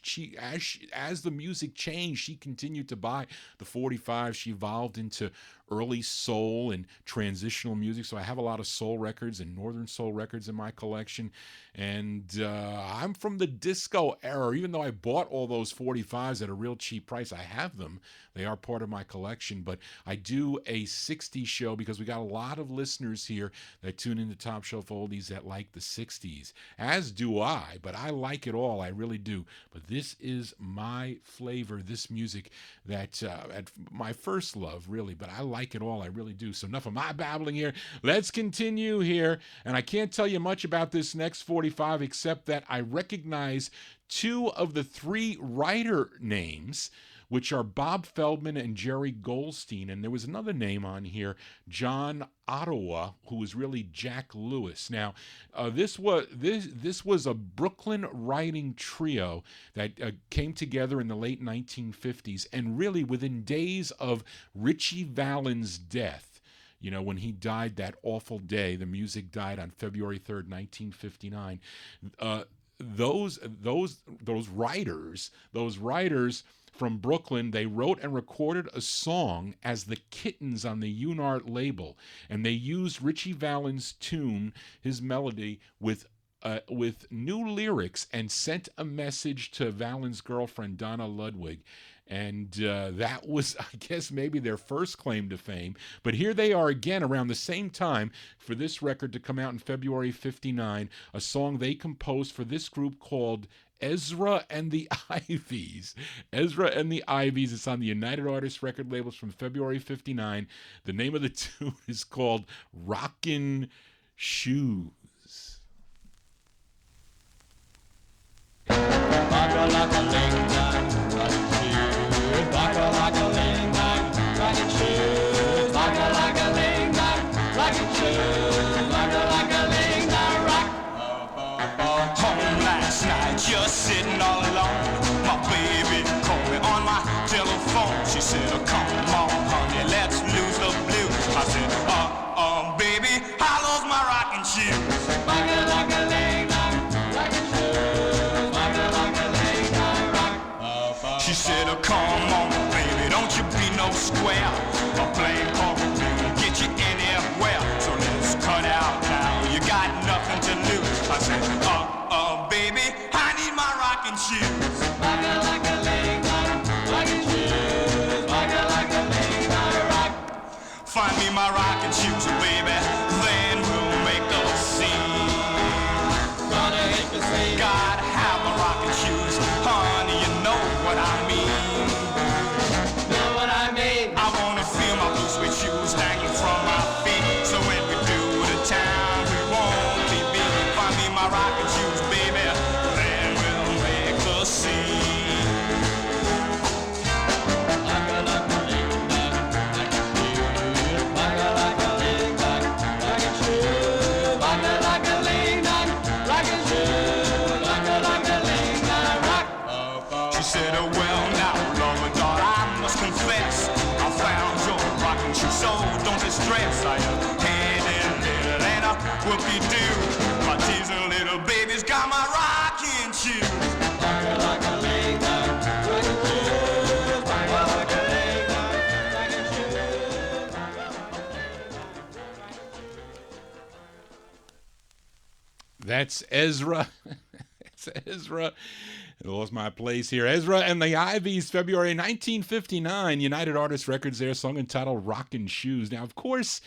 as the music changed, she continued to buy the 45. She evolved into early soul and transitional music. So I have a lot of soul records and northern soul records in my collection. And I'm from the disco era. Even though I bought all those 45s at a real cheap price, I have them. They are part of my collection. But I do a 60s show because we got a lot of listeners here that tune into Top Shelf Oldies that like the 60s, as do I. But I like it all. I really do. But this is my flavor, this music that at my first love, really. But I like it all. I really do. So enough of my babbling here. Let's continue here. And I can't tell you much about this next 45 except that I recognize two of the three writer names, which are Bob Feldman and Jerry Goldstein. And there was another name on here, John Ottawa, who was really Jack Lewis. Now, this was a Brooklyn writing trio that came together in the late 1950s, and really within days of Ritchie Valens' death. When he died that awful day, the music died on February 3rd, 1959. Those writers from Brooklyn, they wrote and recorded a song as the Kittens on the Unart label, and they used Ritchie Valens' tune, his melody, with new lyrics, and sent a message to Valens' girlfriend Donna Ludwig. And that was, I guess, maybe their first claim to fame. But here they are again around the same time for this record to come out in February '59, a song they composed for this group called Ezra and the Ivies. Ezra and the Ivies. It's on the United Artists record labels from February '59. The name of the tune is called Rockin' Shoes. Just sitting all alone. My baby called me on my telephone. She said, oh, come on, honey, let's lose the blues. I said, baby, how love's my rocking shoes? She said, oh, come on, baby, don't you be no square. A plain coffee won't get you anywhere. So let's cut out now, you got nothing to lose. I said, baby, I need my rocking shoes. Find me my rocking shoes, baby, then we'll make a scene. Gonna hit the scene. Gotta have my rocking shoes, honey, you know what I mean. Know what I mean? I wanna feel my blue suede shoes hanging from my feet. So when we do the town, we won't be beat. Find me my rocking shoes, baby, then we'll make a scene. She said, oh, well, now, lover, daughter, I must confess, I found your rocking shoe, so don't distress. I had a little and a whoopie-doo. My teasing little baby's got my rocking shoes. That's Ezra. It's Ezra. I lost my place here. Ezra and the Ivies, February 1959. United Artists Records there, song entitled Rockin' Shoes. Now, of course,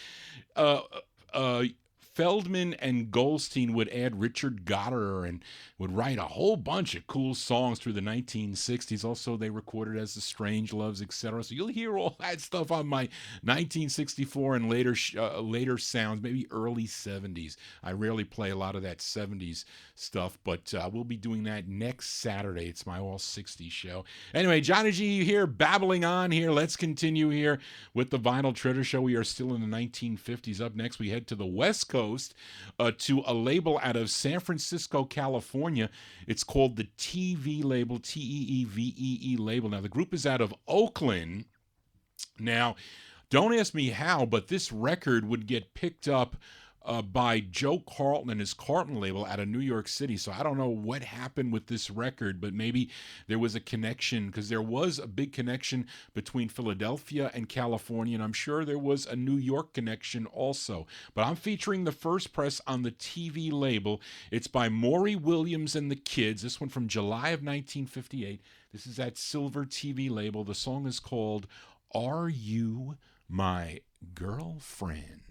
Feldman and Goldstein would add Richard Goddard and would write a whole bunch of cool songs through the 1960s. Also, they recorded as The Strange Loves, etc. So you'll hear all that stuff on my 1964 and later sounds, maybe early 70s. I rarely play a lot of that 70s stuff, but we'll be doing that next Saturday. It's my all 60s show. Anyway, Johnny G here, babbling on here. Let's continue here with the Vinyl Treasure Show. We are still in the 1950s. Up next, we head to the West Coast to a label out of San Francisco, California. It's called the TV label, Teevee label. Now, the group is out of Oakland. Now, don't ask me how, but this record would get picked up by Joe Carlton and his Carlton label out of New York City. So I don't know what happened with this record, but maybe there was a connection, because there was a big connection between Philadelphia and California, and I'm sure there was a New York connection also. But I'm featuring the first press on the TV label. It's by Maury Williams and the Kids. This one from July of 1958. This is that silver TV label. The song is called Are You My Girlfriend?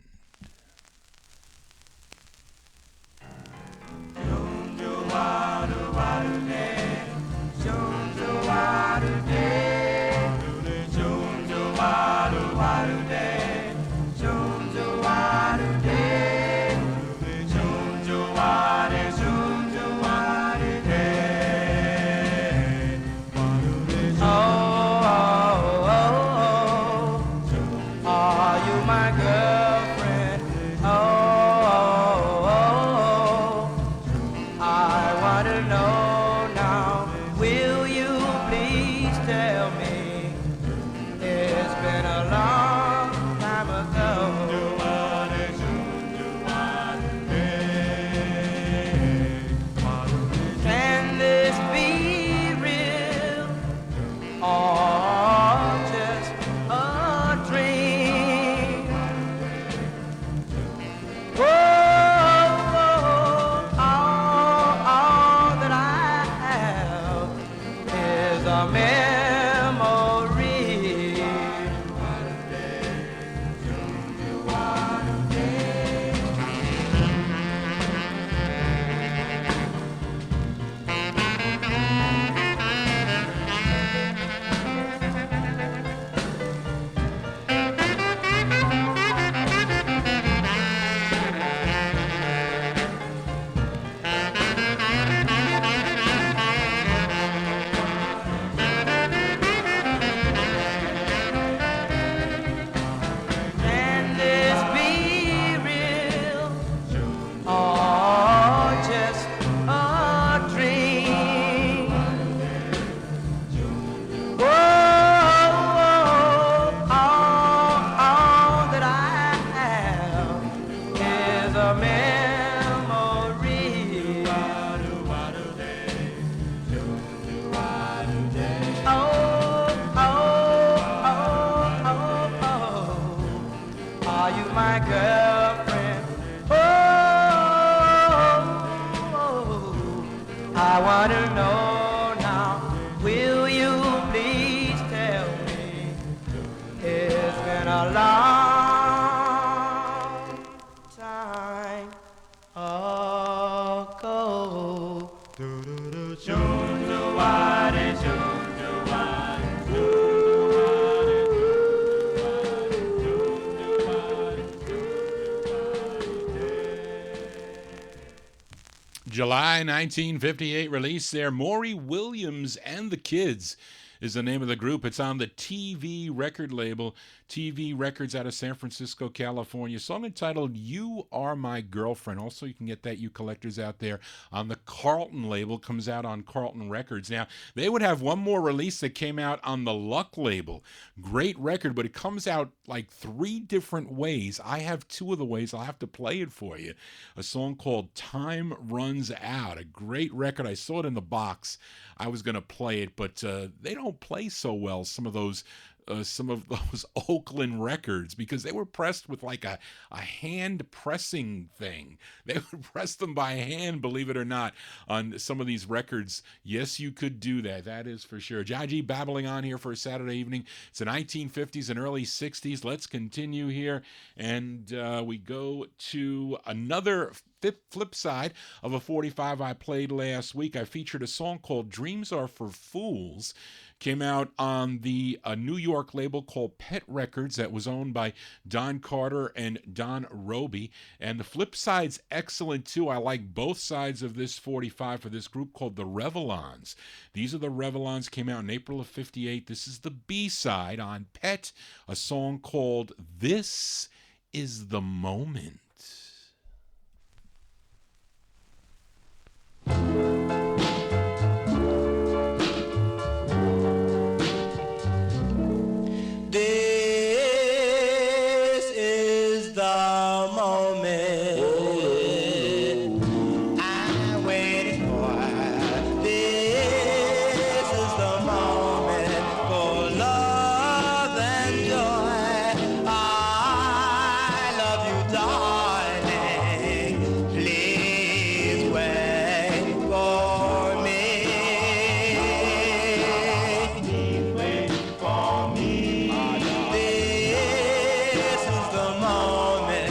July 1958 release there. Maury Williams and the Kids is the name of the group. It's on the TV record label, TV Records out of San Francisco, California. Song entitled You Are My Girlfriend. Also, you can get that, you collectors out there, on the Carlton label. Comes out on Carlton Records. Now, they would have one more release that came out on the Luck label. Great record, but it comes out like 3 different ways. I have 2 of the ways. I'll have to play it for you. A song called Time Runs Out. A great record. I saw it in the box. I was going to play it, but they don't play so well, some of those some of those Oakland records, because they were pressed with like a hand pressing thing. They would press them by hand, believe it or not, on some of these records. Yes, you could do that. That is for sure. Johnny G babbling on here for a Saturday evening. It's the 1950s and early 60s. Let's continue here. And we go to another flip side of a 45 I played last week. I featured a song called Dreams Are for Fools. Came out on the New York label called Pet Records that was owned by Don Carter and Don Roby. And the flip side's excellent too. I like both sides of this 45 for this group called the Revlons. These are the Revlons, came out in April of 58. This is the B-side on Pet, a song called This Is the Moment. This is the moment I waited for. This is the moment for love and joy. I love you, darling. Please wait for me. Please wait for me. This is the moment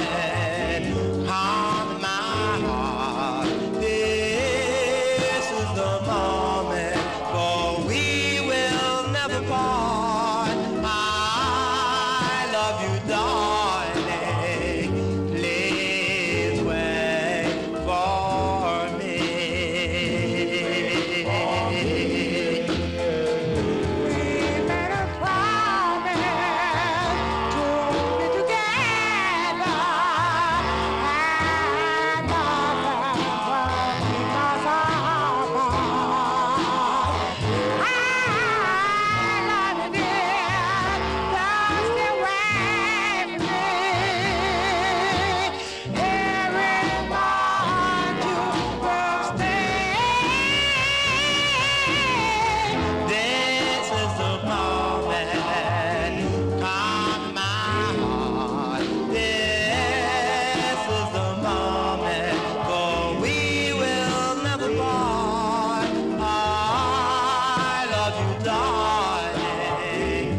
on my heart. This is the moment, for we will never part. I love you, darling. Please wait for me. We made a promise to be together, and nothing will keep us apart. I love you, dear. Just stay with me. Everyone you will stay. This is the moment on my heart. This is the moment, for we will never part. I love you, darling.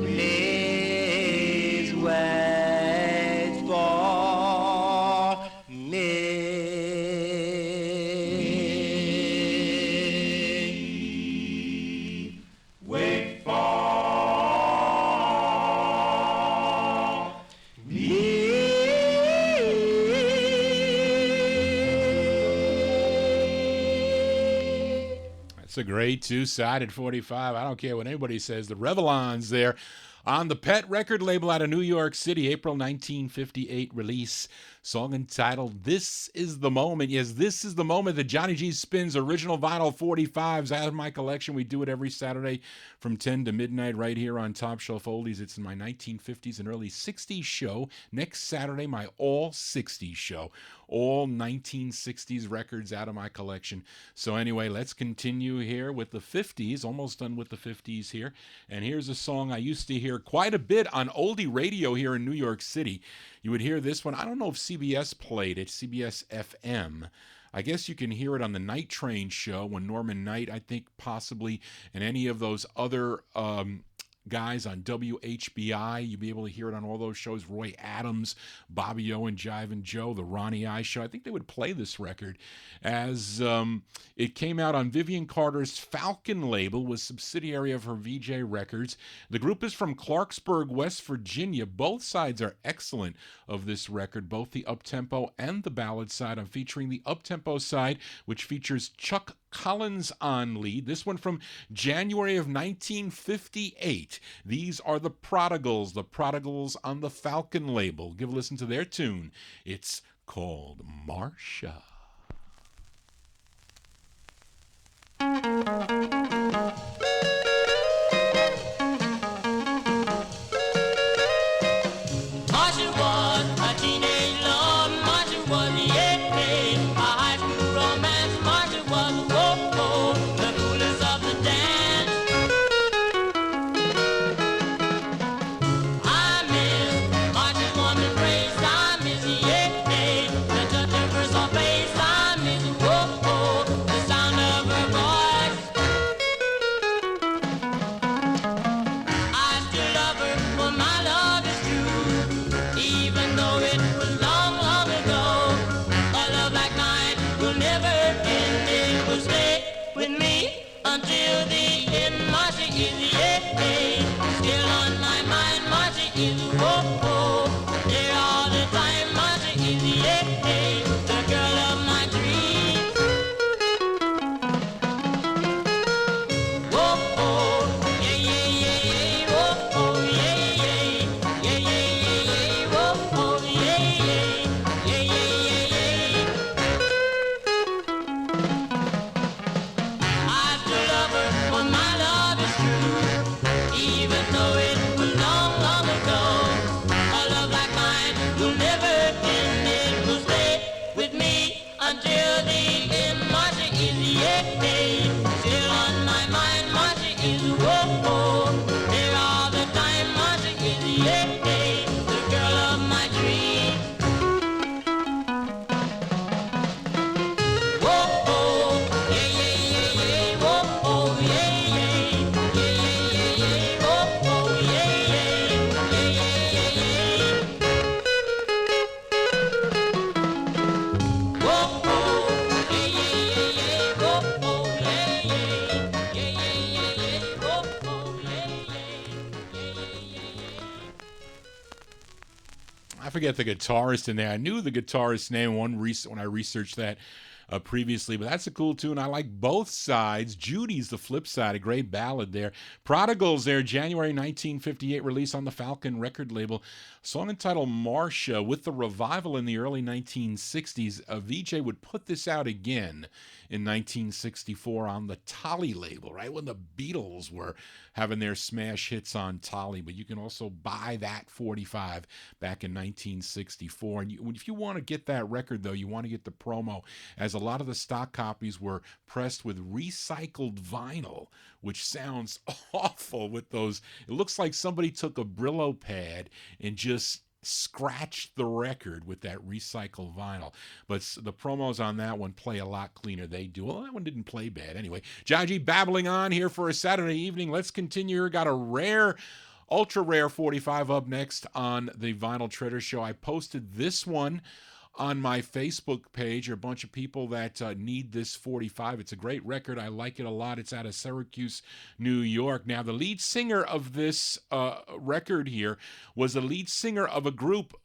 Please wait for me. Wait for me. That's a great two-sided 45. I don't care what anybody says. The Revlons there on the Pet record label out of New York City, April 1958 release. Song entitled This Is the Moment. Yes, this is the moment that Johnny G spins original vinyl 45s out of my collection. We do it every Saturday from 10 to midnight right here on Top Shelf Oldies. It's in my 1950s and early 60s show. Next Saturday, my all 60s show. All 1960s records out of my collection. So anyway, let's continue here with the 50s. Almost done with the 50s here. And here's a song I used to hear quite a bit on oldie radio here in New York City. You would hear this one. I don't know if CBS played it, CBS FM. I guess you can hear it on the Night Train show when Norman Knight, I think possibly, and any of those other guys on WHBI. You'll be able to hear it on all those shows. Roy Adams, Bobby O and Jive and Joe, the Ronnie I Show. I think they would play this record as it came out on Vivian Carter's Falcon label, was subsidiary of her VJ Records. The group is from Clarksburg, West Virginia. Both sides are excellent of this record, both the up-tempo and the ballad side. I'm featuring the up-tempo side, which features Chuck Collins on lead. This one from January of 1958. These are the Prodigals on the Falcon label. Give a listen to their tune. It's called Marcia. Marcia was a teenage love, Marcia was the a high school romance, Marcia was a whoa, the coolest of the dance. I forget the guitarist in there. I knew the guitarist's name when I researched that previously, but that's a cool tune. I like both sides. Judy's the flip side, a great ballad there. Prodigals there, January 1958 release on the Falcon record label. Song entitled Marcia. With the revival in the early 1960s, VJ would put this out again in 1964 on the Tolly label, right when the Beatles were having their smash hits on Tolly. But you can also buy that 45 back in 1964. And if you want to get that record, though, you want to get the promo, as a lot of the stock copies were pressed with recycled vinyl, which sounds awful with those. It looks like somebody took a Brillo pad and just scratched the record with that recycled vinyl. But the promos on that one play a lot cleaner. They do. Well, that one didn't play bad. Anyway, Johnny G babbling on here for a Saturday evening. Let's continue. Got a rare, ultra rare 45 up next on the Vinyl Treasure Show. I posted this one on my Facebook page. A bunch of people that need this 45. It's a great record. I like it a lot. It's out of Syracuse, New York. Now, the lead singer of this record here was the lead singer of a group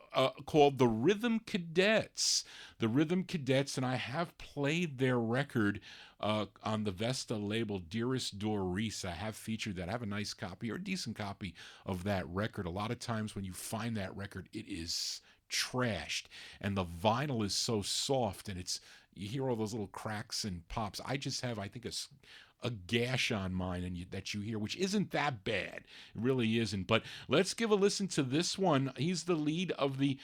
called the Rhythm Cadets. The Rhythm Cadets, and I have played their record on the Vesta label, Dearest Doris. I have featured that. I have a nice copy or a decent copy of that record. A lot of times when you find that record, it is trashed, and the vinyl is so soft, and you hear all those little cracks and pops. I just have, I think, a gash on mine, and that you hear, which isn't that bad. It really isn't. But let's give a listen to this one. He's the lead of the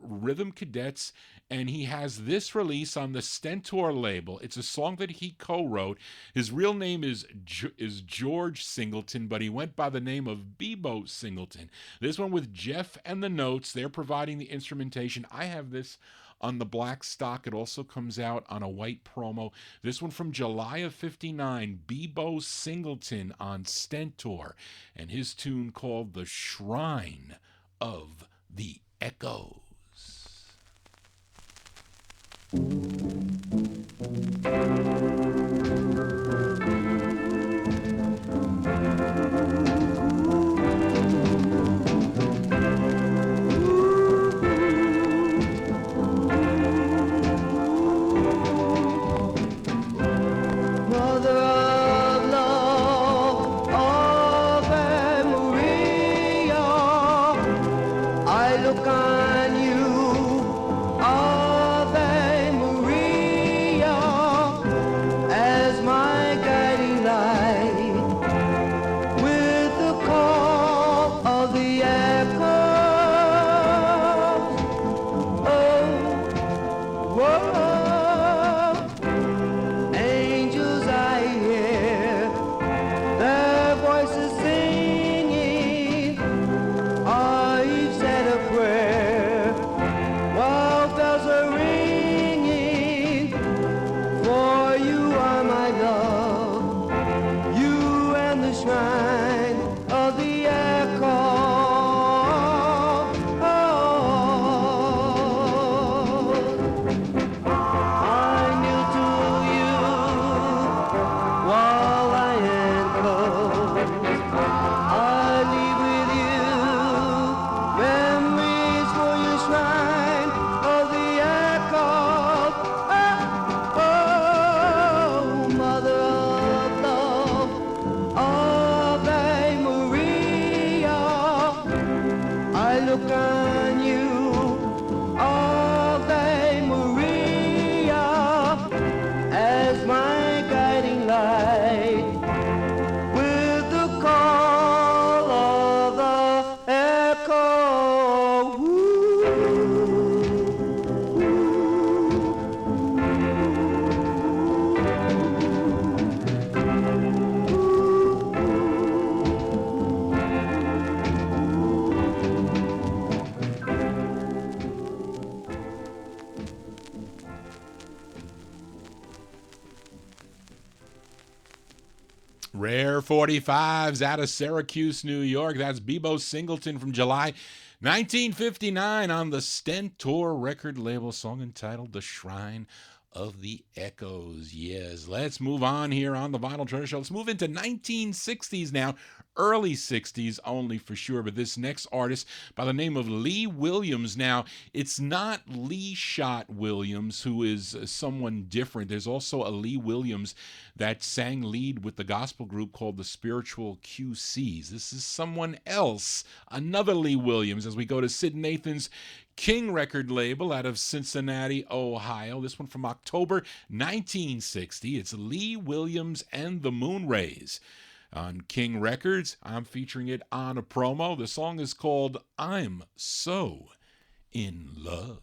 Rhythm Cadets, and he has this release on the Stentor label. It's a song that he co-wrote. His real name is George Singleton, but he went by the name of Bebo Singleton. This one with Jeff and the Notes. They're providing the instrumentation. I have this on the black stock. It also comes out on a white promo. This one from July of 59, Bebo Singleton on Stentor, and his tune called The Shrine of the Echoes. Rare 45s out of Syracuse, New York. That's Bebo Singleton from July 1959 on the Stentor record label. Song entitled The Shrine of the Echoes. Yes, let's move on here on the Vinyl Treasure Show. Let's move into 1960s now. early 60s only for sure. But this next artist by the name of Lee Williams. Now, it's not Lee Shot Williams, who is someone different. There's also a Lee Williams that sang lead with the gospel group called the Spiritual QCs. This is someone else, another Lee Williams, as we go to Sid Nathan's King record label out of Cincinnati, Ohio. This one from October 1960. It's Lee Williams and the Moonrays. On King Records, I'm featuring it on a promo. The song is called I'm So in Love.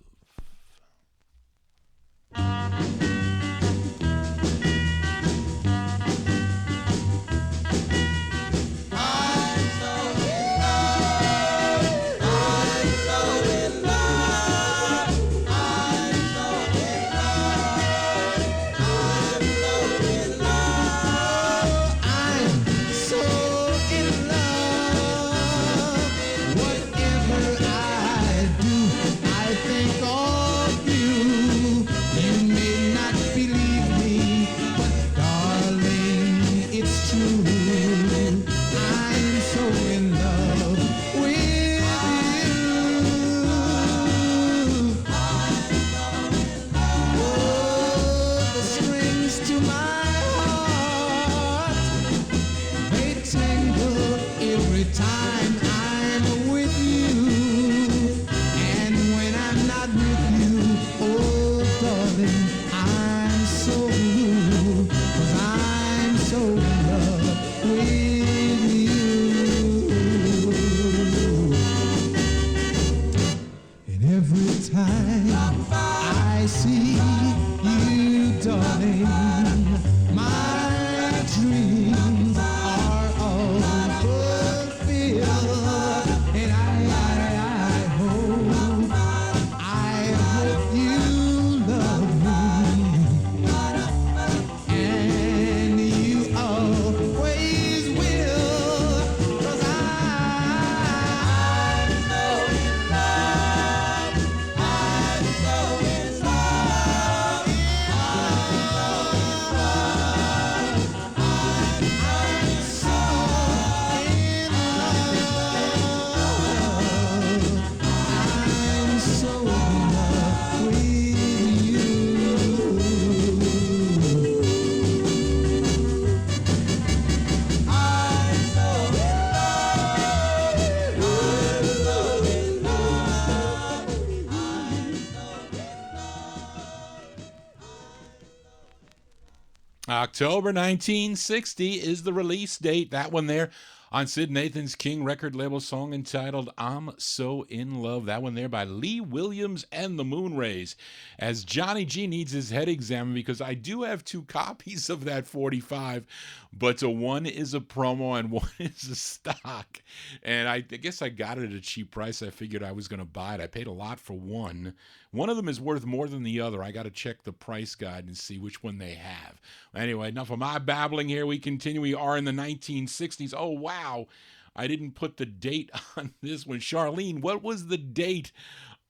October 1960 is the release date. That one there on Sid Nathan's King record label, song entitled I'm So in Love. That one there by Lee Williams and the Moonrays. As Johnny G needs his head examined, because I do have 2 copies of that 45, but one is a promo and one is a stock. And I guess I got it at a cheap price. I figured I was going to buy it. I paid a lot for one. One of them is worth more than the other. I got to check the price guide and see which one they have. Anyway, enough of my babbling here. We continue. We are in the 1960s. Oh, wow. I didn't put the date on this one. Charlene, what was the date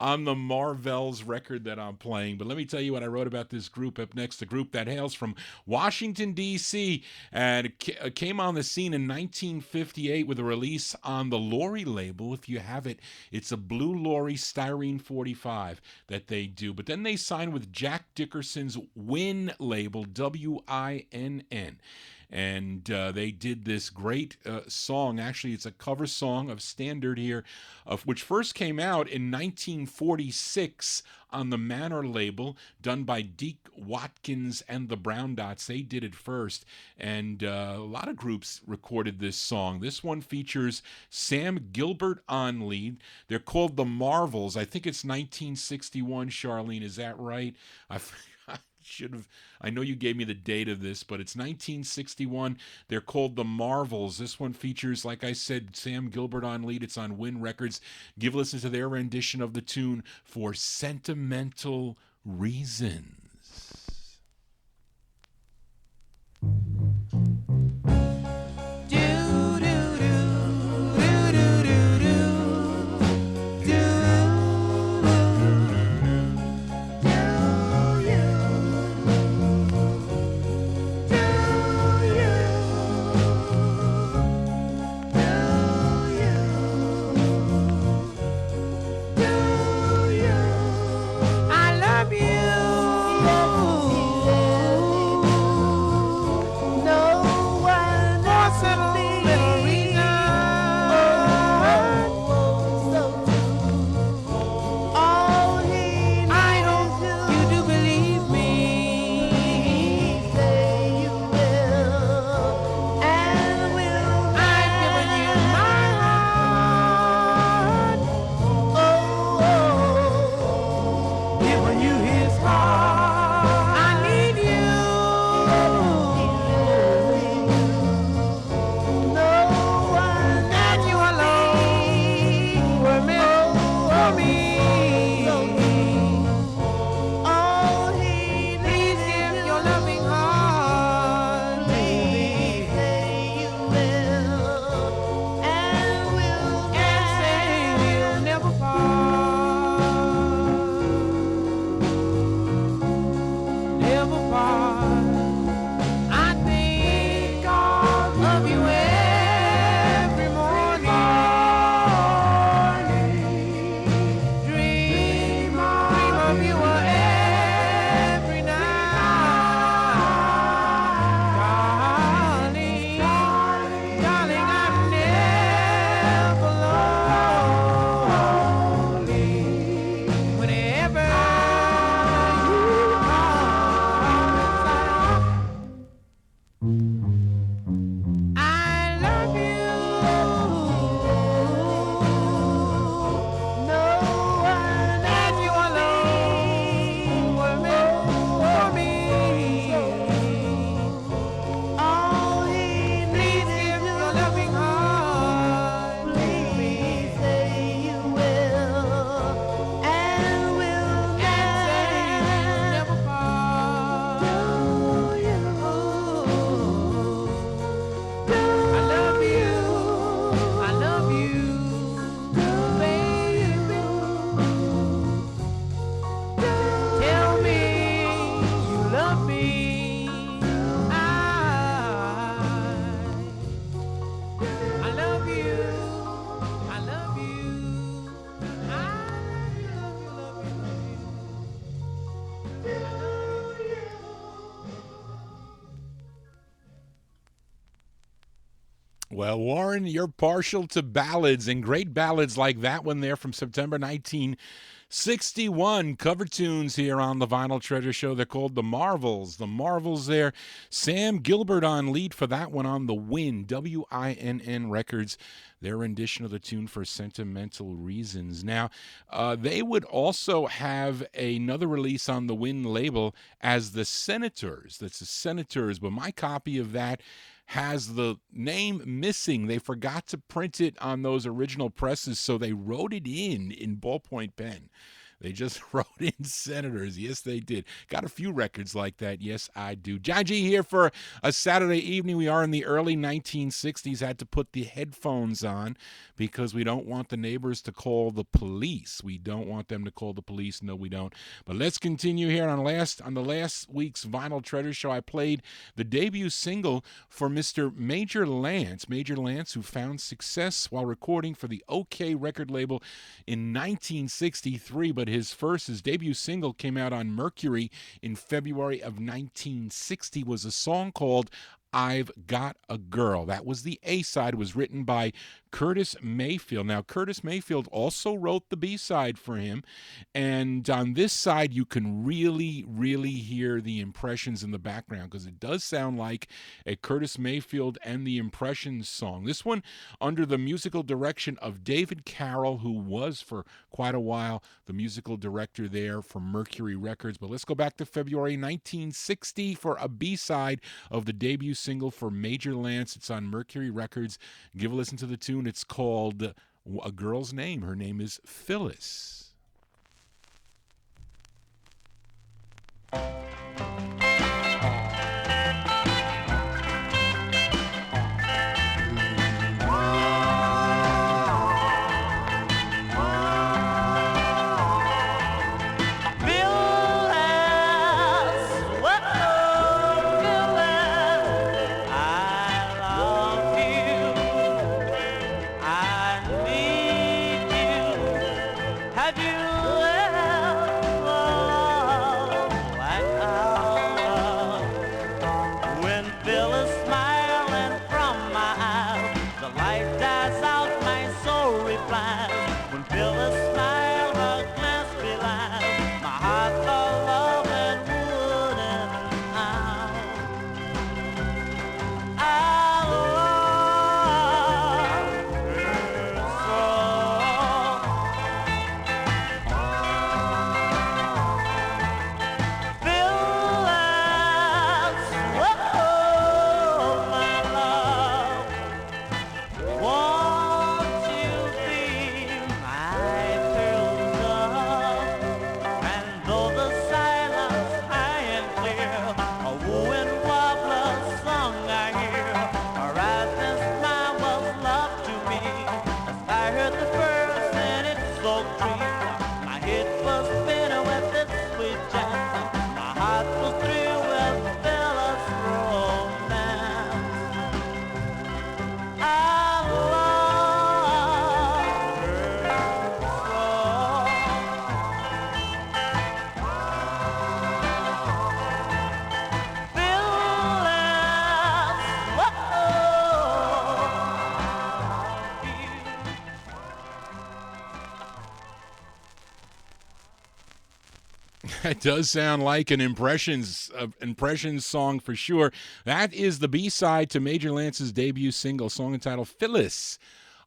on the Marvels record that I'm playing? But let me tell you what I wrote about this group up next. A group that hails from Washington, D.C. and came on the scene in 1958 with a release on the Lorry label. If you have it, it's a blue Lorry styrene 45 that they do. But then they signed with Jack Dickerson's Win label, W-I-N-N. And they did this great song. Actually, it's a cover song of Standard here, which first came out in 1946 on the Manor label, done by Deke Watkins and the Brown Dots. They did it first, and a lot of groups recorded this song. This one features Sam Gilbert on lead. They're called the Marvels. I think it's 1961, Charlene. Is that right? I know you gave me the date of this, but it's 1961. They're called the Marvels. This one features, like I said, Sam Gilbert on lead. It's on Win Records. Give a listen to their rendition of the tune, For Sentimental Reasons. Well, Warren, you're partial to ballads, and great ballads like that one there from September 1961. Cover tunes here on the Vinyl Treasure Show. They're called The Marvels. The Marvels there. Sam Gilbert on lead for that one on the Win, WINN Records. Their rendition of the tune For Sentimental Reasons. Now, they would also have another release on the Win label as The Senators. That's The Senators, but my copy of that has the name missing. They forgot to print it on those original presses, so they wrote it in ballpoint pen. They just wrote in Senators. Yes, they did. Got a few records like that. Yes, I do. John G here for a Saturday evening. We are in the early 1960s. Had to put the headphones on because we don't want the neighbors to call the police. We don't want them to call the police. No, we don't. But let's continue here. On the last week's Vinyl Treasure Show, I played the debut single for Mr. Major Lance. Major Lance, who found success while recording for the OK record label in 1963, but his debut single came out on Mercury in February of 1960, was a song called I've Got a Girl. That was the A-side. It was written by Curtis Mayfield. Now, Curtis Mayfield also wrote the B-side for him, and on this side, you can really, really hear the Impressions in the background because it does sound like a Curtis Mayfield and the Impressions song. This one under the musical direction of David Carroll, who was for quite a while the musical director there for Mercury Records. But let's go back to February 1960 for a B-side of the debut single for Major Lance. It's on Mercury Records. Give a listen to the tune. It's called A Girl's Name. Her name is Phyllis. oak tree. My head was spinning with this sweet chant. My heart was thrilled with the fella's romance. I love her so. That does sound like an impressions song for sure. That is the B-side to Major Lance's debut single, song entitled Phyllis,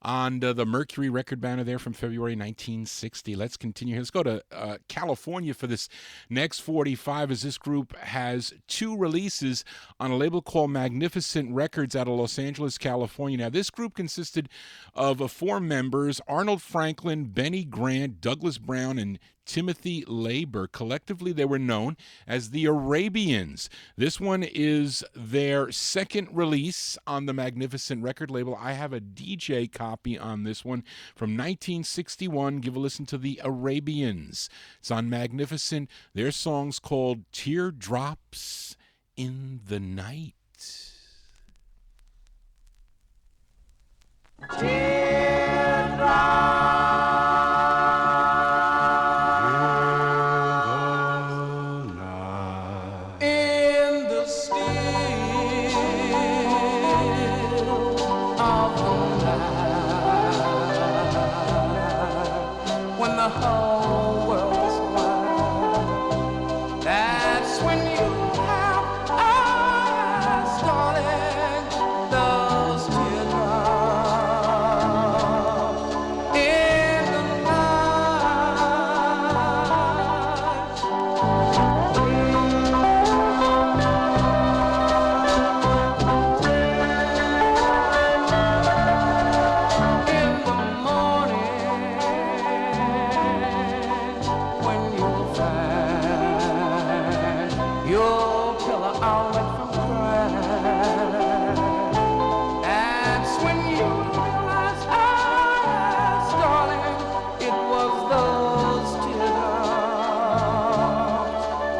on the Mercury record banner there from February 1960. Let's continue. Let's go to California for this next 45, as this group has two releases on a label called Magnificent Records out of Los Angeles, California. Now, this group consisted of four members: Arnold Franklin, Benny Grant, Douglas Brown, and Timothy Labor. Collectively, they were known as the Arabians. This one is their second release on the Magnificent record label. I have a DJ copy on this one from 1961. Give a listen to the Arabians. It's on Magnificent. Their song's called Teardrops in the Night. The whole world is quiet. That's when you have eyes, darling, those teardrops in the night. In the morning, your pillow all wet from crying. That's when you realize, darling, it was those teardrops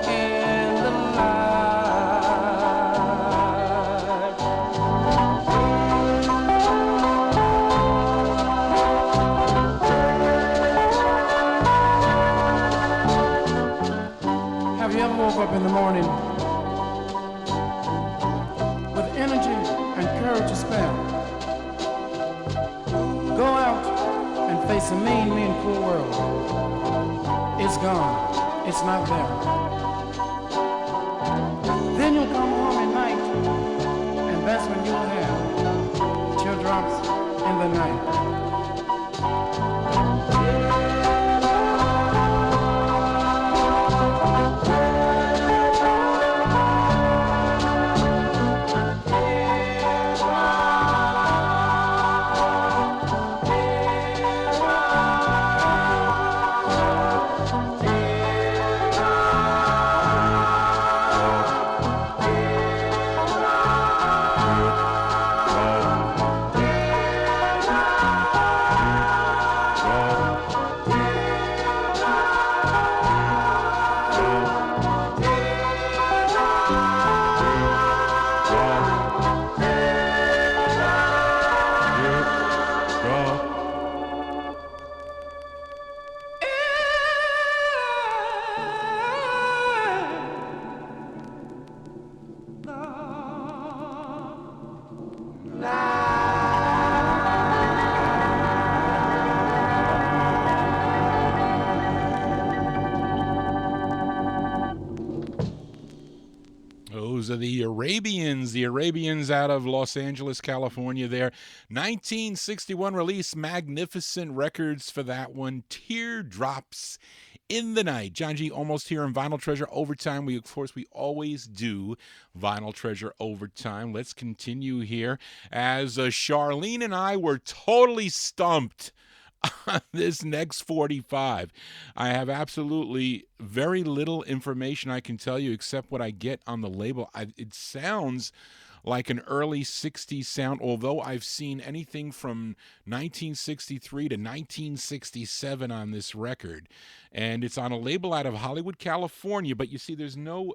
in the night. Have you ever woke up in the morning with energy and courage to spare? Go out and face a mean, cruel world. It's gone. It's not there. Then you'll come home at night, and that's when you'll have teardrops in the night. Those are the Arabians out of Los Angeles, California there. 1961 release, Magnificent Records for that one, Teardrops in the Night. John G. almost here on Vinyl Treasure Overtime. We always do Vinyl Treasure Overtime. Let's continue here as Charlene and I were totally stumped on this next 45. I have absolutely very little information I can tell you except what I get on the label. It sounds like an early 60s sound, although I've seen anything from 1963 to 1967 on this record. And it's on a label out of Hollywood, California, but you see there's no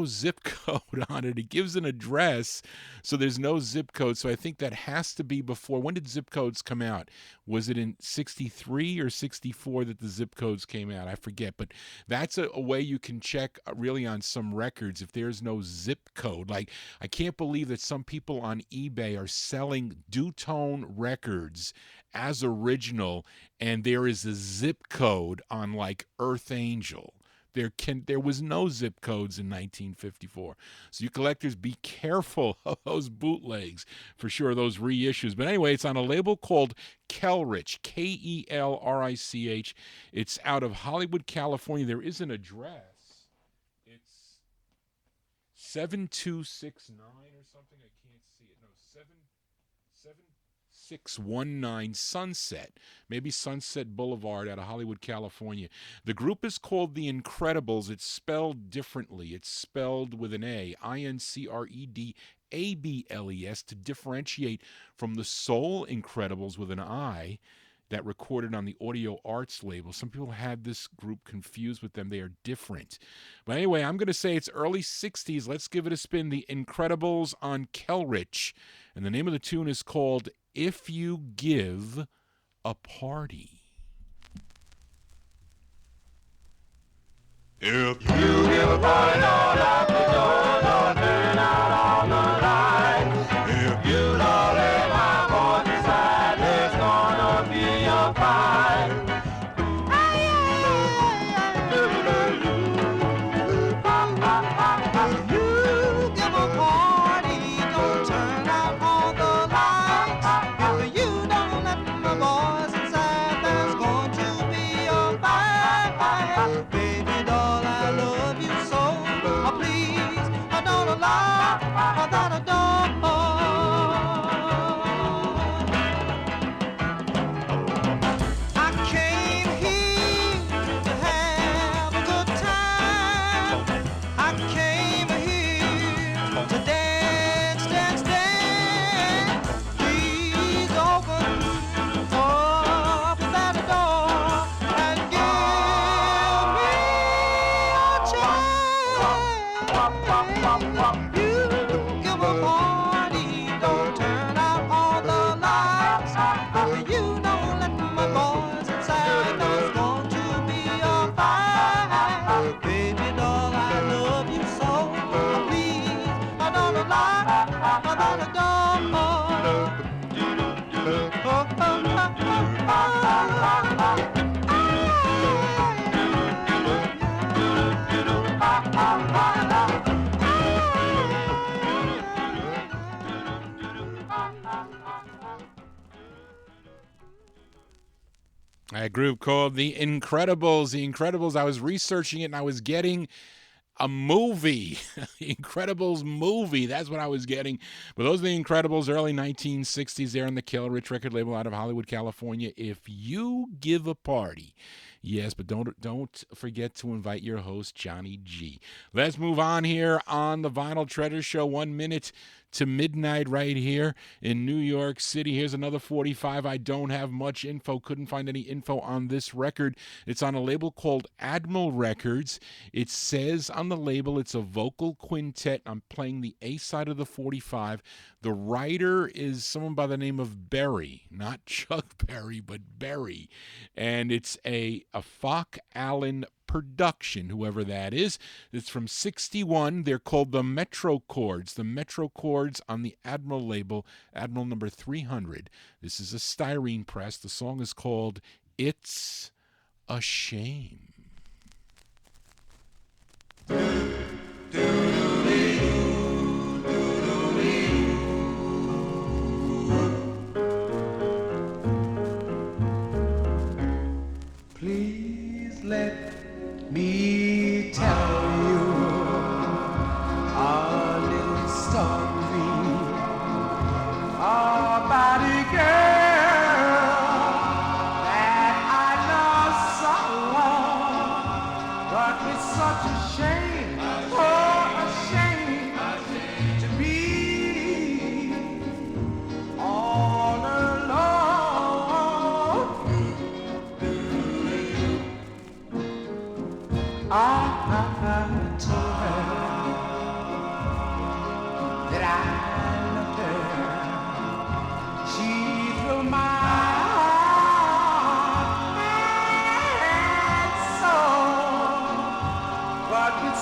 zip code on it. It gives an address, so there's no zip code. So I think that has to be before. When did zip codes come out? Was it in 63 or 64 that the zip codes came out? I forget. But that's a way you can check really on some records if there's no zip code. Like, I can't believe that some people on eBay are selling Dutone records as original, and there is a zip code on like Earth Angel. There was no zip codes in 1954. So you collectors, be careful of those bootlegs, for sure, those reissues. But anyway, it's on a label called Kelrich, Kelrich. It's out of Hollywood, California. There is an address. It's 7269 or something. I can't see it. No, 7619 Sunset, maybe Sunset Boulevard out of Hollywood, California. The group is called The Incredibles. It's spelled differently. It's spelled with an A, Incredibles, to differentiate from the Soul Incredibles with an I that recorded on the Audio Arts label. Some people had this group confused with them. They are different. But anyway, I'm going to say it's early 60s. Let's give it a spin. The Incredibles on Kelrich. And the name of the tune is called If You Give a Party. If you give a party, don't lock the door, don't turn out all the lights. If you don't let my boys inside, there's gonna be a fight. If you give a party, don't turn out all the lights. If you don't let my boys inside, there's going to be a fight. Baby doll, I love you so. Please, don't allow that door. I came here to have a good time. I came here to dance, dance, dance. Please open up that door and give me a chance. You give a party, don't turn out all the lights. If you don't let my boys inside, there's going to be a fight. Baby doll, I love you so. Please, don't lie about the door. A group called The Incredibles. The Incredibles, I was researching it and I was getting a movie. The Incredibles movie. That's what I was getting. But those are The Incredibles, early 1960s there on the Kelrich record label out of Hollywood, California. If you give a party. Yes, but don't forget to invite your host, Johnny G. Let's move on here on the Vinyl Treasure Show. 1 minute to midnight right here in New York City. Here's another 45. I don't have much info. Couldn't find any info on this record. It's on a label called Admiral Records. It says on the label it's a vocal quintet. I'm playing the A side of the 45. The writer is someone by the name of Berry, not Chuck Berry, but Berry. And it's a Fock Allen production, whoever that is. It's from 61. They're called the Metro Chords. The Metro Chords on the Admiral label, Admiral number 300. This is a styrene press. The song is called It's a Shame. Please let me tell you a little story about a girl that I love so long, but it's such a shame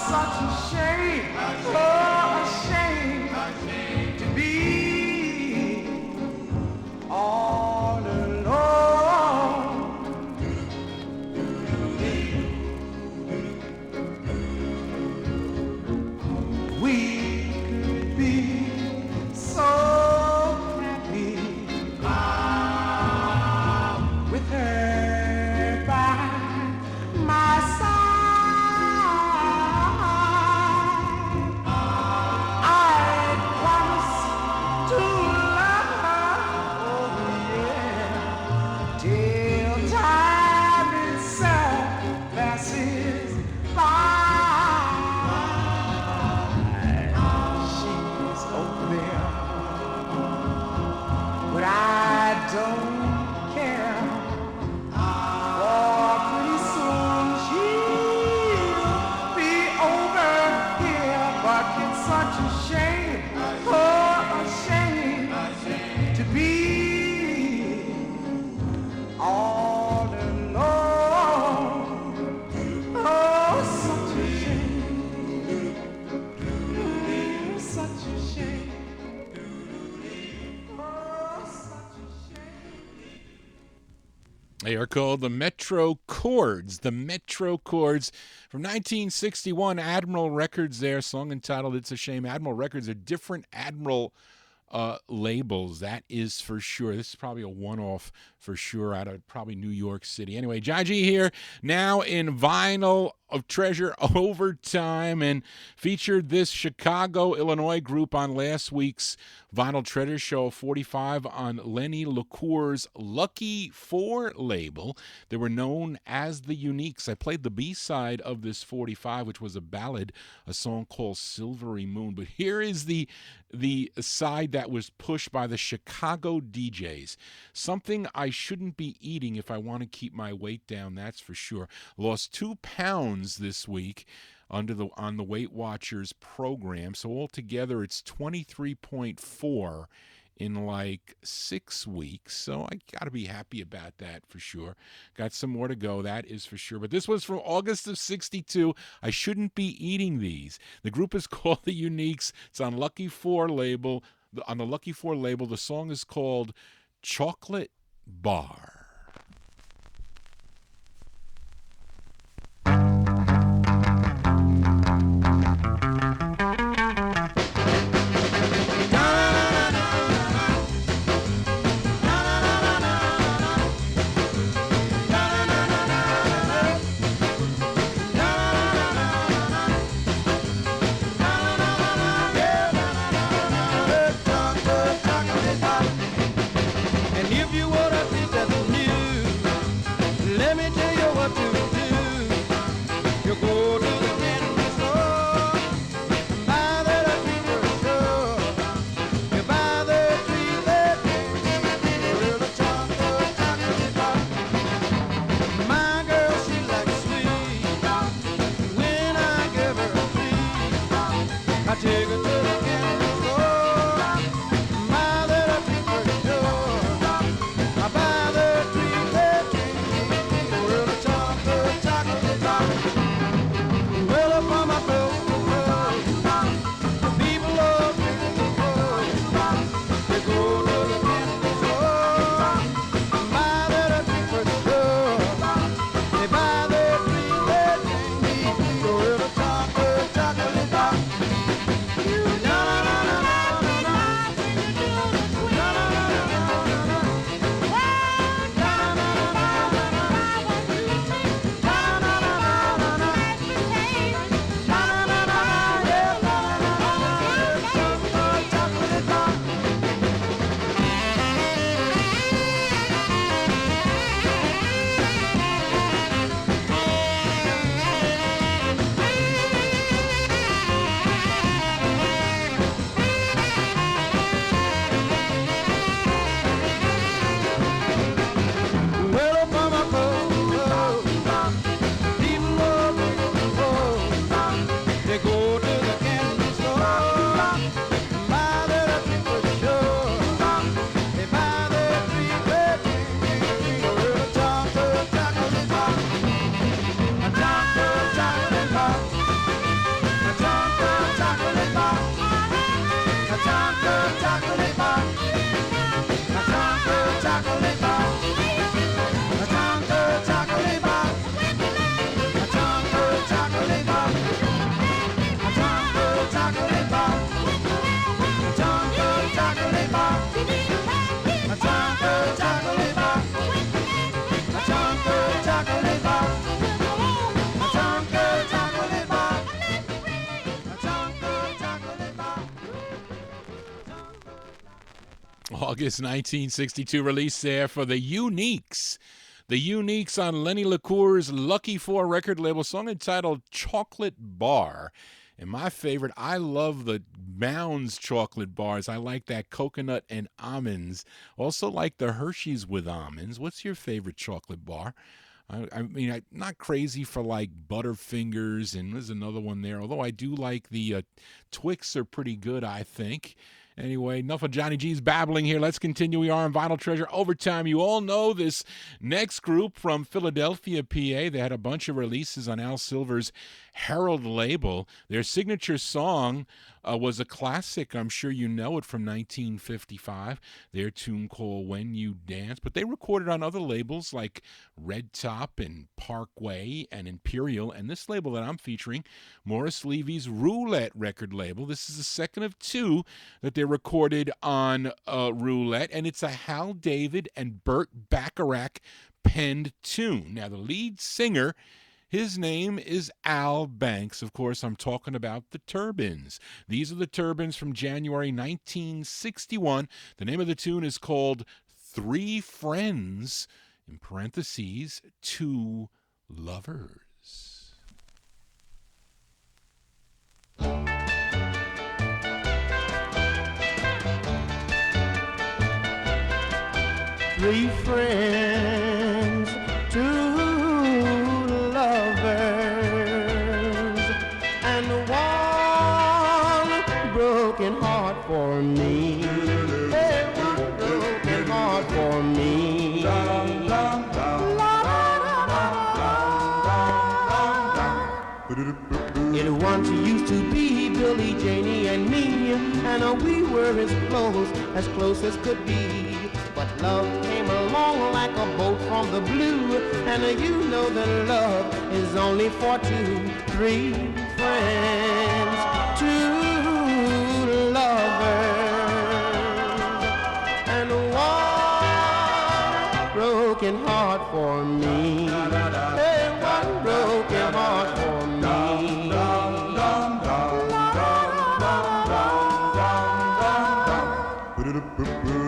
such a shame, oh, a shame to be all alone. We could be so happy with her by my side. I promise to love her, oh yeah, till time itself passes by. She's over there, but I don't care. For pretty soon she'll be over here. But it's such a shame, oh, a shame to be all alone. Oh, such a shame, such a shame. Oh, such a shame. They are called the Metro Chords. The Metro Chords from 1961, Admiral Records there, song entitled It's a Shame. Admiral Records are different Admiral labels, that is for sure. This is probably a one-off for sure out of probably New York City. Anyway, Johnny G here now in Vinyl of Treasure Overtime, and featured this Chicago, Illinois group on last week's Vinyl Treasure Show 45 on Lenny LaCour's Lucky 4 label. They were known as the Uniques. I played the B-side of this 45, which was a ballad, a song called Silvery Moon. But here is the side that was pushed by the Chicago DJs. Something I shouldn't be eating if I want to keep my weight down, that's for sure. Lost 2 pounds this week on the Weight Watchers program. So altogether it's 23.4 in like 6 weeks. So I got to be happy about that for sure. Got some more to go, that is for sure. But this was from August of 62. I shouldn't be eating these. The group is called The Uniques. It's on Lucky 4 label. On the Lucky 4 label, the song is called Chocolate Bar. And if you wanna think that August 1962 release there for the Uniques. The Uniques on Lenny LaCour's Lucky 4 record label, song entitled Chocolate Bar. And my favorite, I love the Mounds chocolate bars. I like that coconut and almonds. Also like the Hershey's with almonds. What's your favorite chocolate bar? I mean, I'm not crazy for like Butterfingers, and there's another one there. Although I do like the Twix are pretty good, I think. Anyway, enough of Johnny G's babbling here. Let's continue. We are on Vinyl Treasure Overtime. You all know this next group from Philadelphia, PA. They had a bunch of releases on Al Silver's Herald label. Their signature song was a classic. I'm sure you know it, from 1955. Their tune called When You Dance. But they recorded on other labels like Red Top and Parkway and Imperial. And this label that I'm featuring, Morris Levy's Roulette record label. This is the second of two that they recorded on Roulette. And it's a Hal David and Burt Bacharach penned tune. Now, the lead singer, his name is Al Banks. Of course, I'm talking about the Turbines. These are the Turbines from January 1961. The name of the tune is called Three Friends, in parentheses, Two Lovers. Three friends, two lovers, and one broken heart for me. Hey, one broken heart for me. It once used to be Billy, Janie, and me, and we were as close as could be. But love came along like a bolt from the blue, and you know that love is only for two, three friends, two lovers, and one broken heart for me. Hey, one broken heart for me.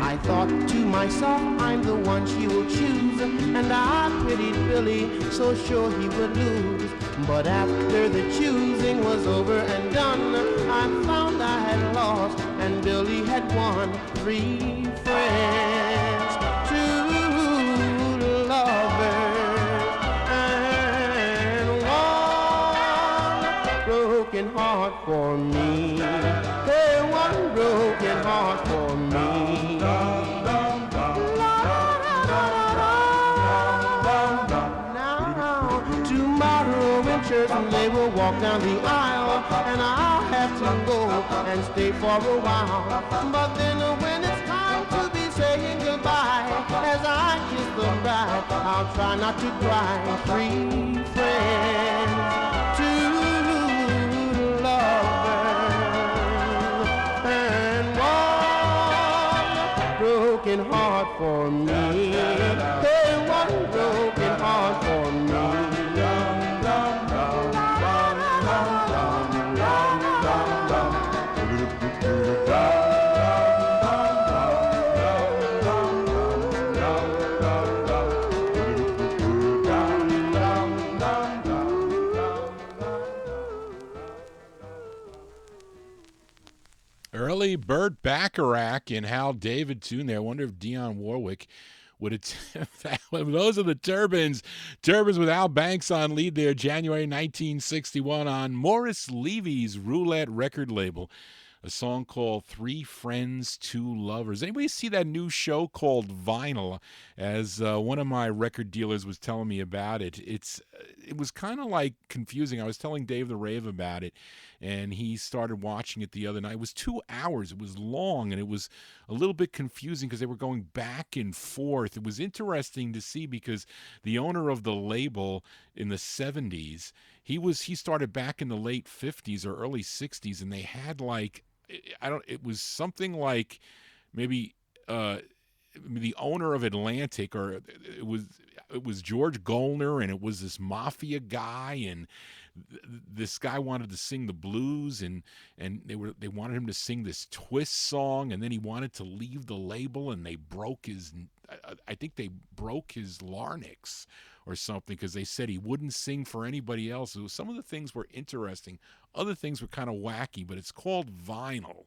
I thought to myself, I'm the one she will choose, and I pitied Billy, so sure he would lose. But after the choosing was over and done, I found I had lost and Billy had won. Three friends, two lovers, and one broken heart for me. Hey, one broken heart for me. And they will walk down the aisle, and I'll have to go and stay for a while. But then when it's time to be saying goodbye, as I kiss the bride, I'll try not to cry. Three friends, two lovers, and one broken heart for me. Hey, one broken heart for me. Early Burt Bacharach and Hal David tune there. I wonder if Dionne Warwick would attempt that. Those are the Turbines. Turbines with Al Banks on lead there, January 1961 on Morris Levy's Roulette record label. A song called Three Friends, Two Lovers. Anybody see that new show called Vinyl? As one of my record dealers was telling me about it. It was kind of like confusing. I was telling Dave the Rave about it, and he started watching it the other night. It was 2 hours. It was long, and it was a little bit confusing because they were going back and forth. It was interesting to see because the owner of the label in the 70s, he started back in the late 50s or early 60s, and they had like, it was something like maybe the owner of Atlantic, or it was, it was George Golner, and it was this mafia guy, and this guy wanted to sing the blues, and they wanted him to sing this twist song, and then he wanted to leave the label, and they broke his, I think they broke his larynx or something, because they said he wouldn't sing for anybody else. Some of the things were interesting, other things were kind of wacky, but it's called Vinyl.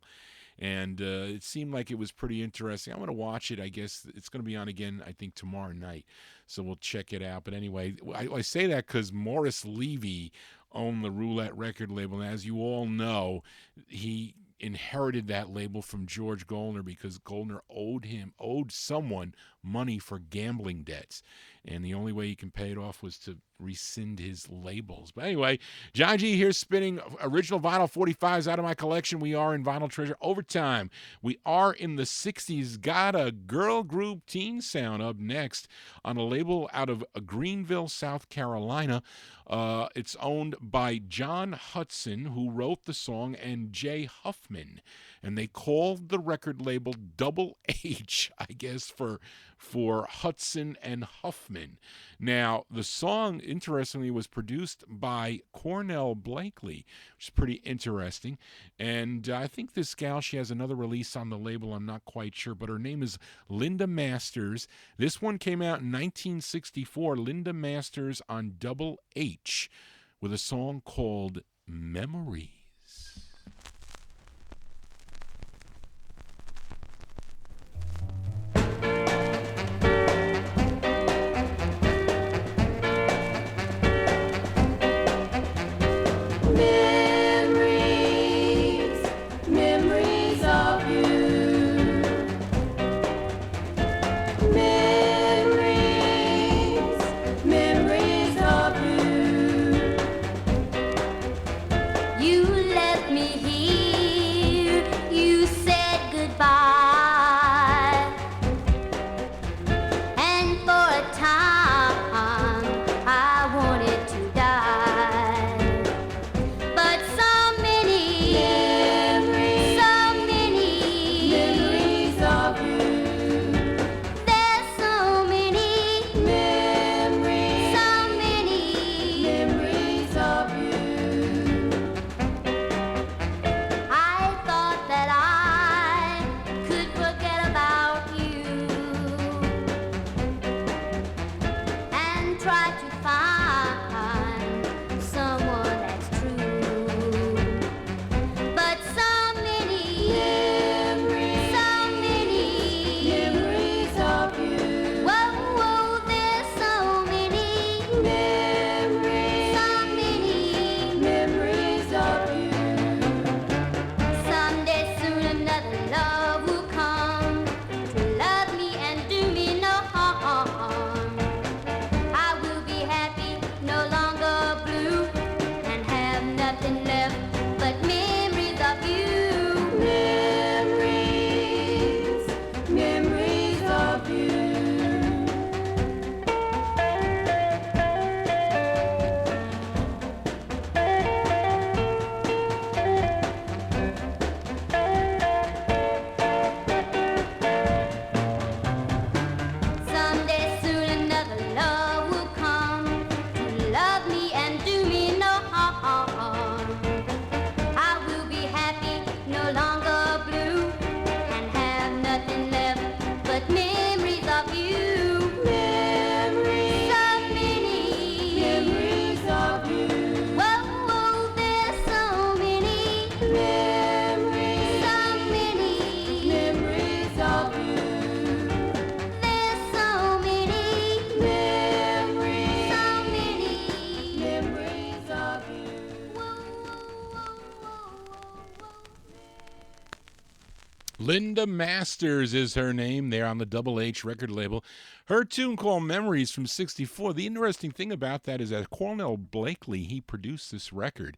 And it seemed like it was pretty interesting. I'm going to watch it. I guess it's going to be on again, I think, tomorrow night. So we'll check it out. But anyway, I say that because Morris Levy owned the Roulette record label. And as you all know, he inherited that label from George Golner because Golner owed someone money for gambling debts. And the only way he can pay it off was to rescind his labels. But anyway, John G here spinning original vinyl 45s out of my collection. We are in Vinyl Treasure Overtime. We are in the 60s. Got a girl group teen sound up next on a label out of Greenville, South Carolina. It's owned by John Hudson, who wrote the song, and Jay Huffman. And they called the record label Double H, I guess, for Hudson and Huffman. Now, the song, interestingly, was produced by Cornell Blakely, which is pretty interesting. And I think this gal, she has another release on the label. I'm not quite sure, but her name is Linda Masters. This one came out in 1964. Linda Masters on Double H with a song called Memories. Linda Masters is her name there on the Double H record label. Her tune called Memories from 64. The interesting thing about that is that Cornell Blakely, he produced this record.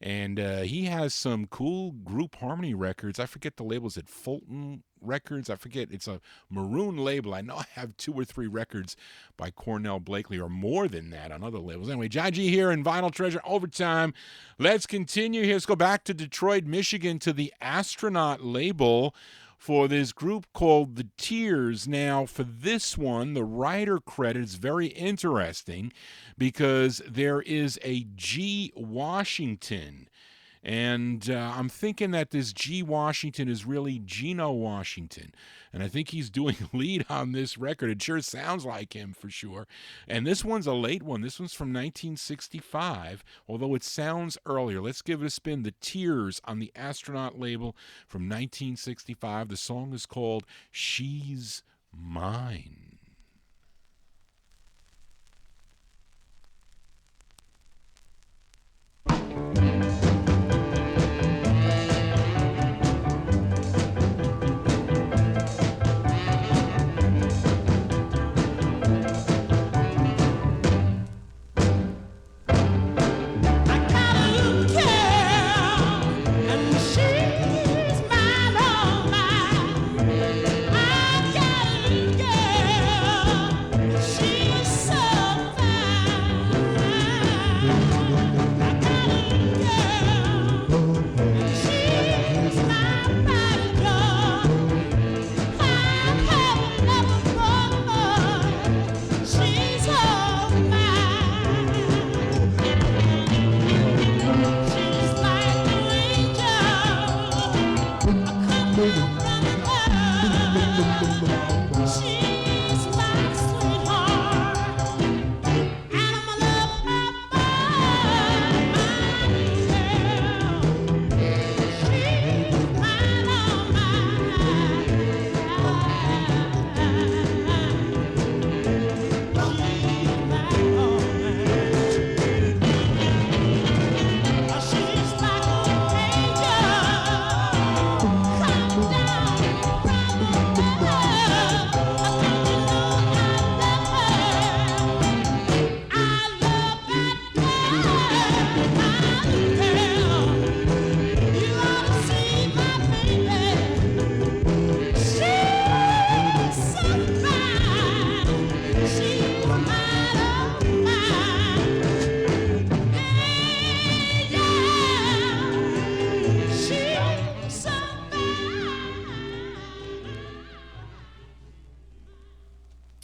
And he has some cool group harmony records. I forget the labels at Fulton Records. I forget. It's a maroon label. I know I have 2 or 3 records by Cornell Blakely, or more than that on other labels. Anyway, John G here in Vinyl Treasure Overtime. Let's continue here. Let's go back to Detroit, Michigan, to the Astronaut label for this group called The Tears. Now, for this one, the writer credit is very interesting because there is a G. Washington. And I'm thinking that this G. Washington is really Geno Washington. And I think he's doing lead on this record. It sure sounds like him for sure. And this one's a late one. This one's from 1965, although it sounds earlier. Let's give it a spin. The Tears on the Astronaut label from 1965. The song is called She's Mine.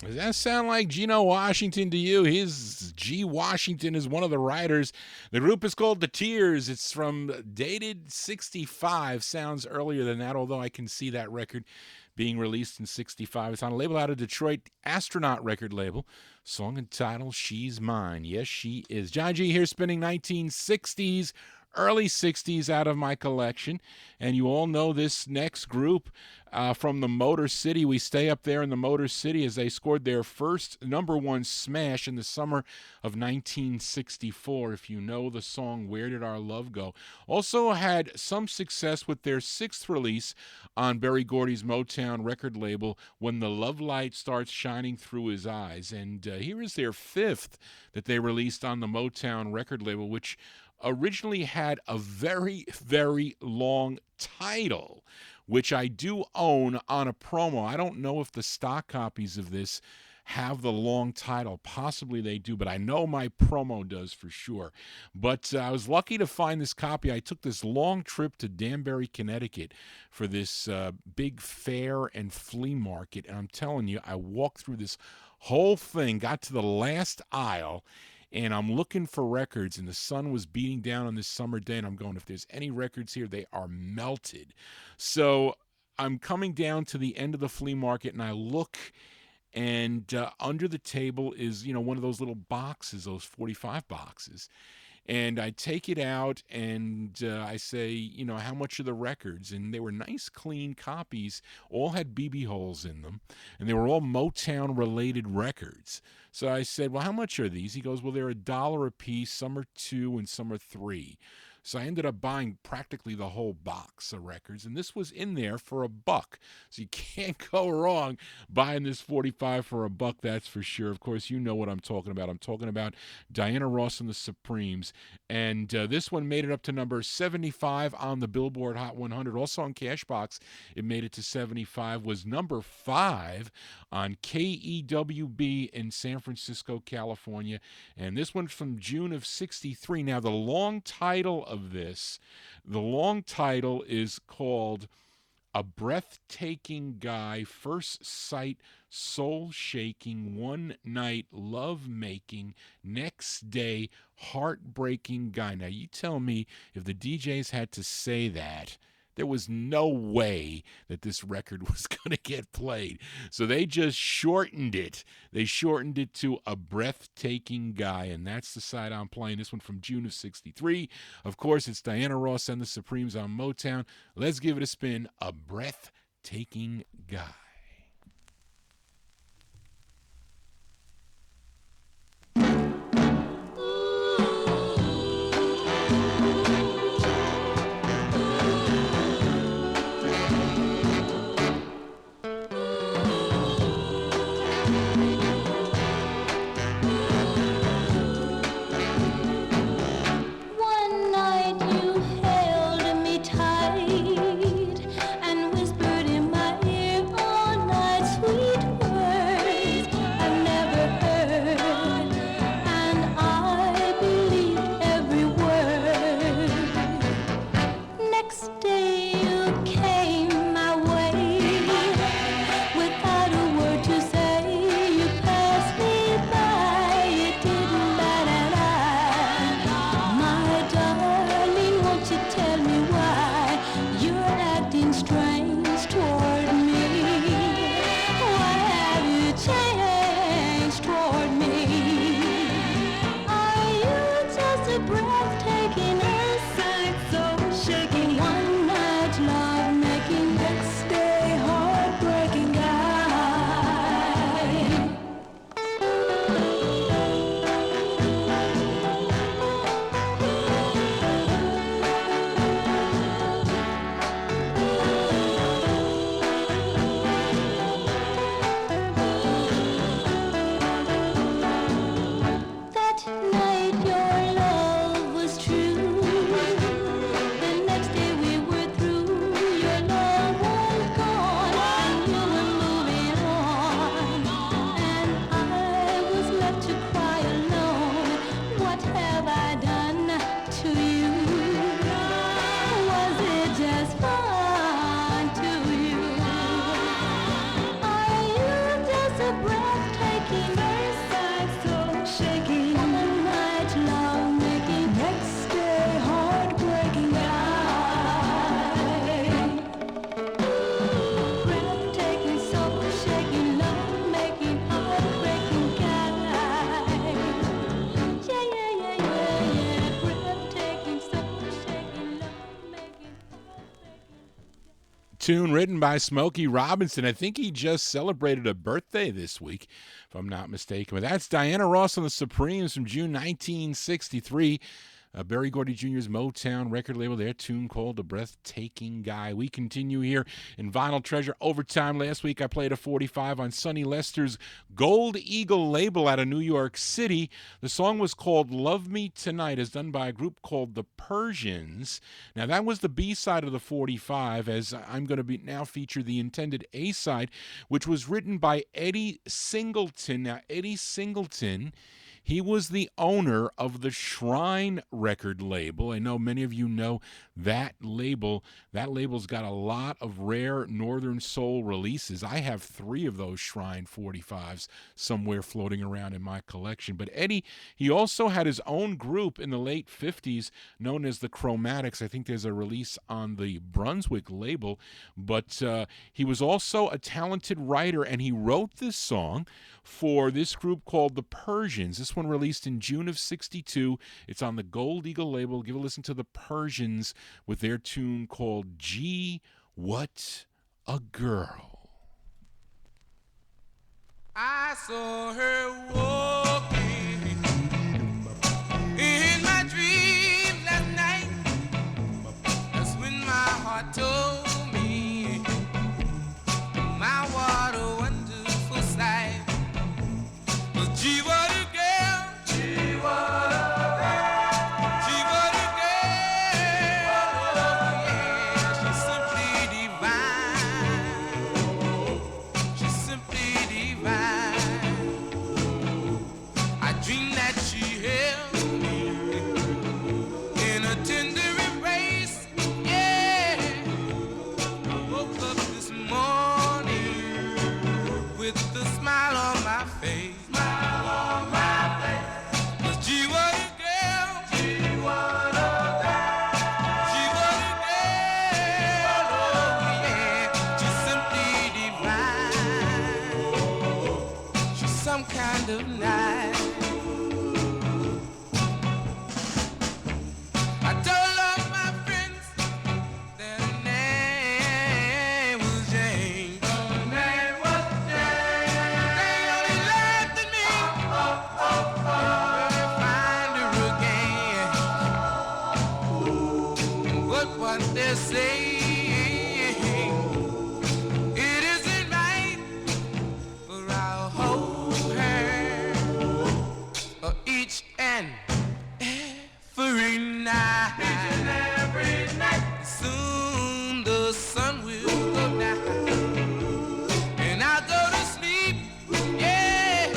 Does that sound like Geno Washington to you? His G. Washington is one of the writers. The group is called The Tears. It's from dated 65. Sounds earlier than that, although I can see that record being released in 65. It's on a label out of Detroit, Astronaut record label. Song entitled She's Mine. Yes, she is. John G here spinning 1960s, early 60s out of my collection. And you all know this next group from the Motor City. We stay up there in the Motor City as they scored their first #1 smash in the summer of 1964. If you know the song Where Did Our Love Go? Also had some success with their 6th release on Berry Gordy's Motown record label, When the Love Light Starts Shining Through His Eyes. And here is their 5th that they released on the Motown record label, which originally had a very, very long title, which I do own on a promo. I don't know if the stock copies of this have the long title. Possibly they do, but I know my promo does for sure. But I was lucky to find this copy. I took this long trip to Danbury, Connecticut for this big fair and flea market, and I'm telling you, I walked through this whole thing, got to the last aisle, and I'm looking for records, and the sun was beating down on this summer day, and I'm going, if there's any records here, they are melted. So I'm coming down to the end of the flea market, and I look, and under the table is, one of those little boxes, those 45 boxes. And I take it out, and I say, how much are the records? And they were nice, clean copies, all had BB holes in them, and they were all Motown-related records. So I said, well, how much are these? He goes, well, they're $1 a piece. Some are $2 and some are $3. So I ended up buying practically the whole box of records, and this was in there for $1. So you can't go wrong buying this 45 for $1, that's for sure. Of course, you know what I'm talking about. I'm talking about Diana Ross and the Supremes, and this one made it up to number 75 on the Billboard Hot 100. Also on Cashbox, it made it to 75, was number 5 on KEWB in San Francisco, California, and this one's from June of 63. Now, the long title of this, the long title is called A breathtaking guy, first sight, soul shaking, one night love making, next day heartbreaking guy. Now, you tell me if the DJs had to say that, there was no way that this record was going to get played. So they just shortened it. They shortened it to A Breathtaking Guy, and that's the side I'm playing. This one from June of 63. Of course, it's Diana Ross and the Supremes on Motown. Let's give it a spin. A Breathtaking Guy. One night you held me tight and whispered in my ear all night sweet words I've never heard, and I believed every word. Next day you came my way without a word to say. You passed me by, you didn't bat an eye. My darling, won't you tell me why you're acting strange toward me? Why have you changed toward me? Are you just a breathtaking insight, so shaking, one night love making, next day heartbreaking guy? That night your love was true. The next day we were through. Your love was gone and you were moving on, and I was left to cry alone. What have I done to you? Was it just fun to you? Are you just a breathtaking insight, so shaking, one night love making, next day heartbreaking guy? Breathtaking, so shaking, love making, heartbreaking guy. Yeah, yeah, yeah, yeah, yeah. Breathtaking, so shaking, love making, heartbreaking. Tune written by Smokey Robinson. I think he just celebrated a birthday this week, if I'm not mistaken. But that's Diana Ross and the Supremes from June 1963. Berry Gordy Jr.'s Motown record label, their tune called A Breathtaking Guy. We continue here in Vinyl Treasure Overtime. Last week I played a 45 on Sonny Lester's Gold Eagle label out of New York City. The song was called Love Me Tonight, as done by a group called The Persians. Now that was the B-side of the 45, as I'm going to be now feature the intended A-side, which was written by Eddie Singleton. Now Eddie Singleton, he was the owner of the Shrine record label. I know many of you know that label. That label's got a lot of rare Northern Soul releases. I have 3 of those Shrine 45s somewhere floating around in my collection. But Eddie, he also had his own group in the late 50s known as the Chromatics. I think there's a release on the Brunswick label. But he was also a talented writer, and he wrote this song for this group called The Persians. This one released in June of 62. It's on the Gold Eagle label. Give a listen to The Persians with their tune called Gee, What a Girl. I saw her walking in my dreams last night. That's when my heart told me, my what a wonderful sight. But gee, what a girl. Gee, what a girl. Gee, what a girl. Yeah, she's simply divine. She's simply divine. I told all my friends that her name was Jane. Her name was Jane. They only laughed at me when I find her again. But what they're saying, it isn't right, for I'll hold her each and every night. Each and every night. Soon the sun will go down, and I'll go to sleep. Yeah,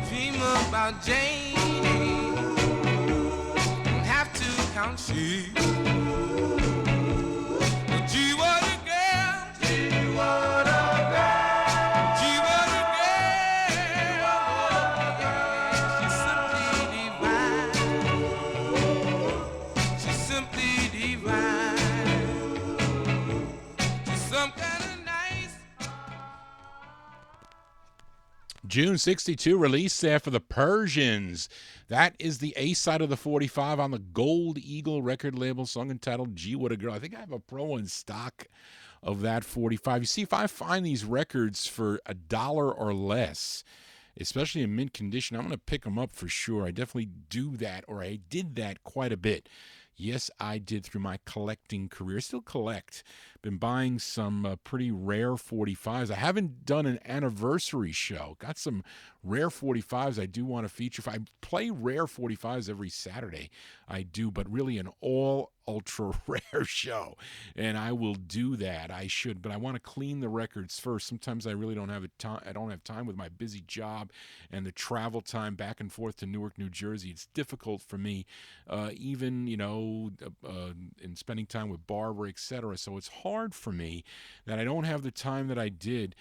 dream about Janie, and have to count sheep. Gee, what a girl! Gee, what a girl! Gee, what a girl! She's simply divine. She's simply divine. She's some kind of nice. June 62 release there for the Persians. That is the A side of the 45 on the Gold Eagle record label, song entitled Gee What a Girl. I think I have a pro in stock of that 45. You see, if I find these records for $1 or less, especially in mint condition, I'm going to pick them up for sure. I definitely do that, or I did that quite a bit. Yes, I did through my collecting career. Still collect. Been buying some pretty rare 45s. I haven't done an anniversary show. Got some rare 45s I do want to feature. I play rare 45s every Saturday. I do, but really an all ultra rare show, and I will do that. I should, but I want to clean the records first. Sometimes I really don't have time. I don't have time with my busy job and the travel time back and forth to Newark, New Jersey. It's difficult for me, even in spending time with Barbara, etc. So it's hard for me that I don't have the time that I did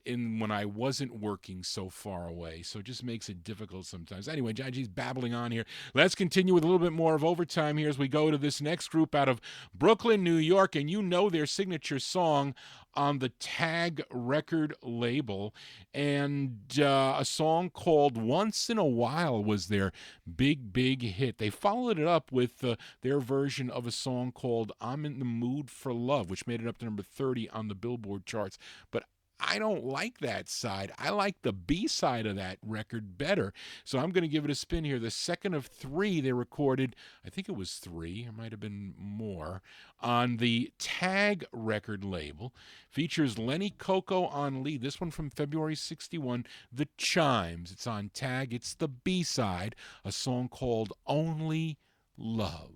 when I wasn't working so far away. So it just makes it difficult sometimes. Anyway, JohnnyG's babbling on here. Let's continue with a little bit more of overtime here as we go to this next group out of Brooklyn, New York. And you know their signature song on the Tag record label. And a song called Once in a While was their big, big hit. They followed it up with their version of a song called I'm in the Mood for Love, which made it up to number 30 on the Billboard charts. But I don't like that side. I like the B side of that record better. So I'm going to give it a spin here. The second of 3 they recorded, I think it was 3, it might have been more, on the Tag record label. Features Lenny Coco on lead. This one from February 61, The Chimes. It's on Tag. It's the B side, a song called Only Love.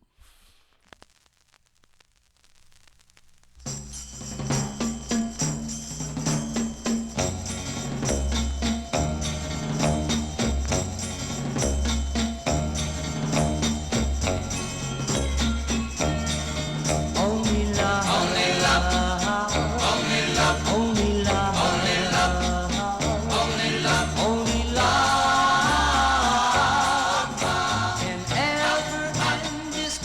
This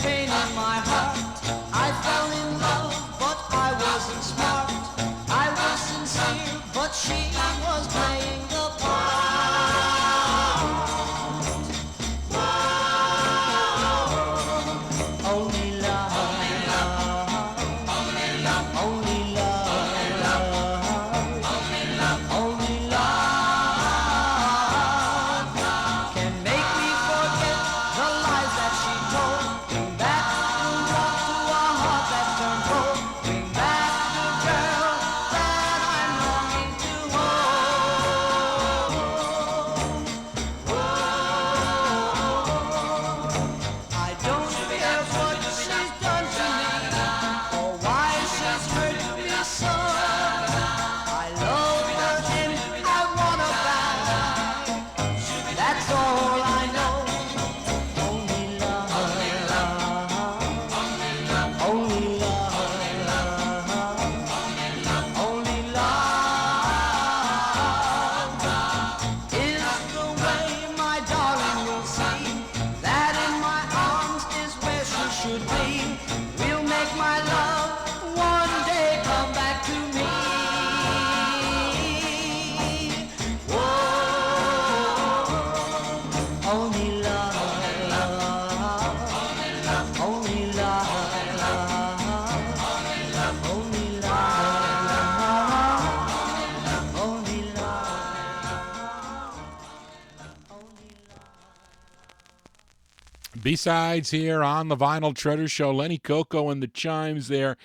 B-sides here on the Vinyl Treasure Show. Lenny Coco and the Chimes there.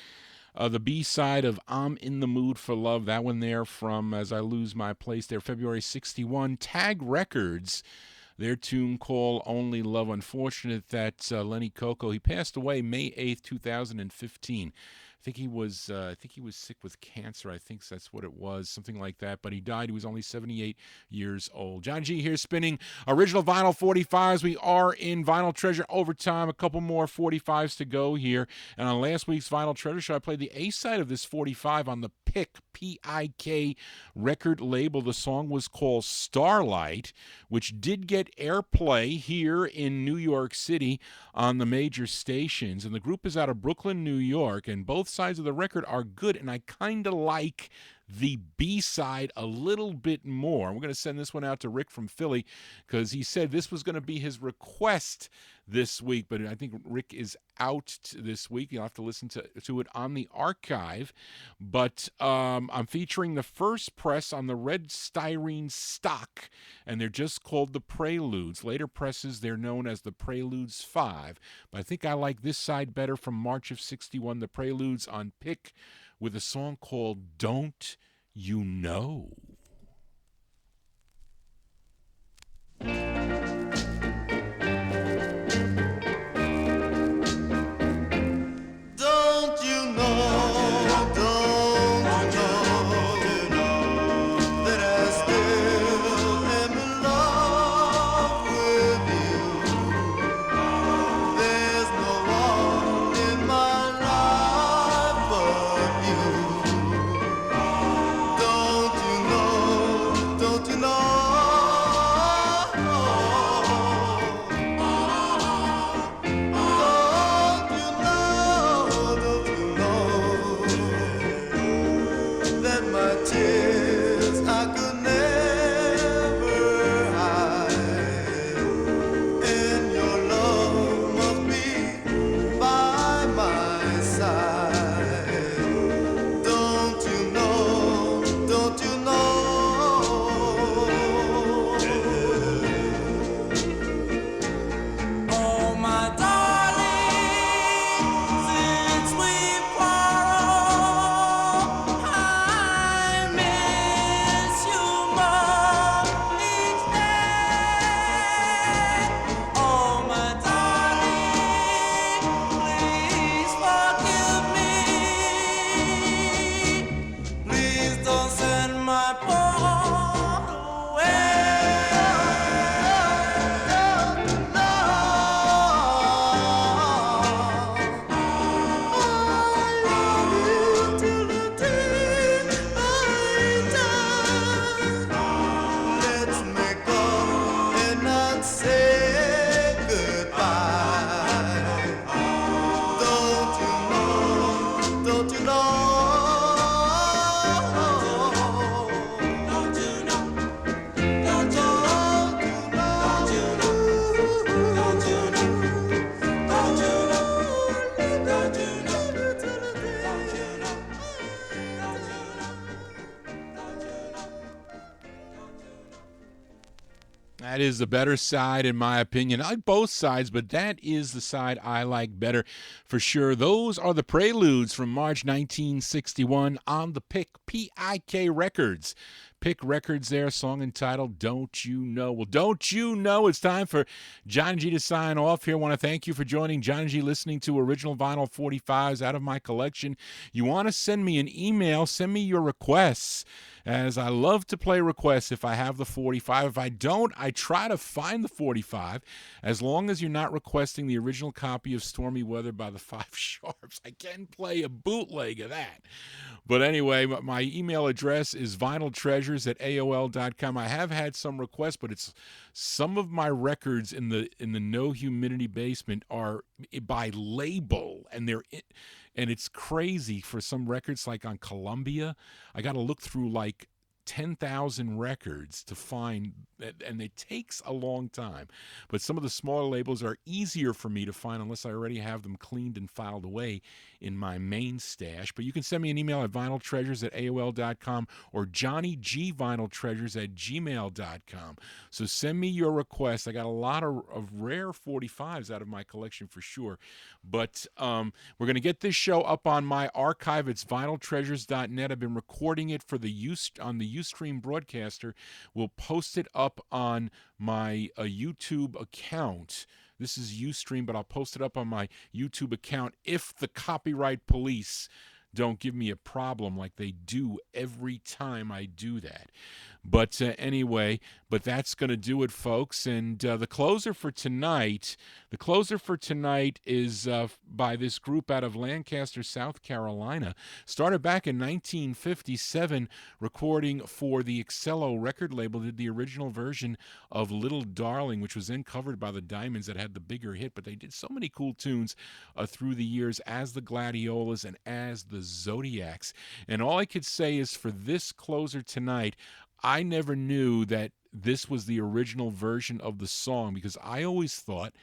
The B-side of I'm in the Mood for Love. That one there from As I Lose My Place there, February 61. Tag Records, their tune called Only Love. Unfortunate that Lenny Coco, he passed away May 8th, 2015. I think he was sick with cancer. I think that's what it was, something like that. But he died. He was only 78 years old. Johnny G here spinning original vinyl 45s. We are in Vinyl Treasure Overtime. A couple more 45s to go here. And on last week's Vinyl Treasure Show, I played the A side of this 45 on the Pick, P-I-K record label. The song was called Starlight, which did get airplay here in New York City on the major stations. And the group is out of Brooklyn, New York, and both sides of the record are good, and I kind of like the B-side a little bit more. We're going to send this one out to Rick from Philly because he said this was going to be his request this week, but I think Rick is out this week. You'll have to listen to it on the archive. But I'm featuring the first press on the red styrene stock, and they're just called the Preludes. Later presses, they're known as the Preludes 5. But I think I like this side better from March of 61, the Preludes on Pick, with a song called Don't You Know. That is the better side, in my opinion. I like both sides, but that is the side I like better for sure. Those are the Preludes from March 1961 on the Pick, P-I-K Records. Pick Records there, song entitled Don't You Know. Well, don't you know it's time for Johnny G to sign off here. I want to thank you for joining Johnny G, listening to original vinyl 45s out of my collection. You want to send me an email, send me your requests, as I love to play requests if I have the 45. If I don't, I try to find the 45, as long as you're not requesting the original copy of Stormy Weather by the Five Sharps. I can play a bootleg of that. But anyway, my email address is vinyltreasures@aol.com. I have had some requests, but it's some of my records in the No Humidity basement are by label, and it's crazy for some records like on Columbia. I got to look through like 10,000 records to find, and it takes a long time. But some of the smaller labels are easier for me to find unless I already have them cleaned and filed away in my main stash. But you can send me an email at vinyltreasures@aol.com or JohnnyGVinyltreasures@gmail.com. So send me your requests. I got a lot of rare 45s out of my collection for sure. But we're going to get this show up on my archive. It's vinyltreasures.net. I've been recording it for on the Ustream broadcaster. We'll post it up on my YouTube account. This is Ustream, but I'll post it up on my YouTube account if the copyright police don't give me a problem like they do every time I do that. But anyway, that's going to do it, folks. And the closer for tonight is by this group out of Lancaster, South Carolina. Started back in 1957, recording for the Excello record label. Did the original version of Little Darling, which was then covered by the Diamonds that had the bigger hit. But they did so many cool tunes through the years as the Gladiolas and as the Zodiacs. And all I could say is for this closer tonight, I never knew that this was the original version of the song, because I always thought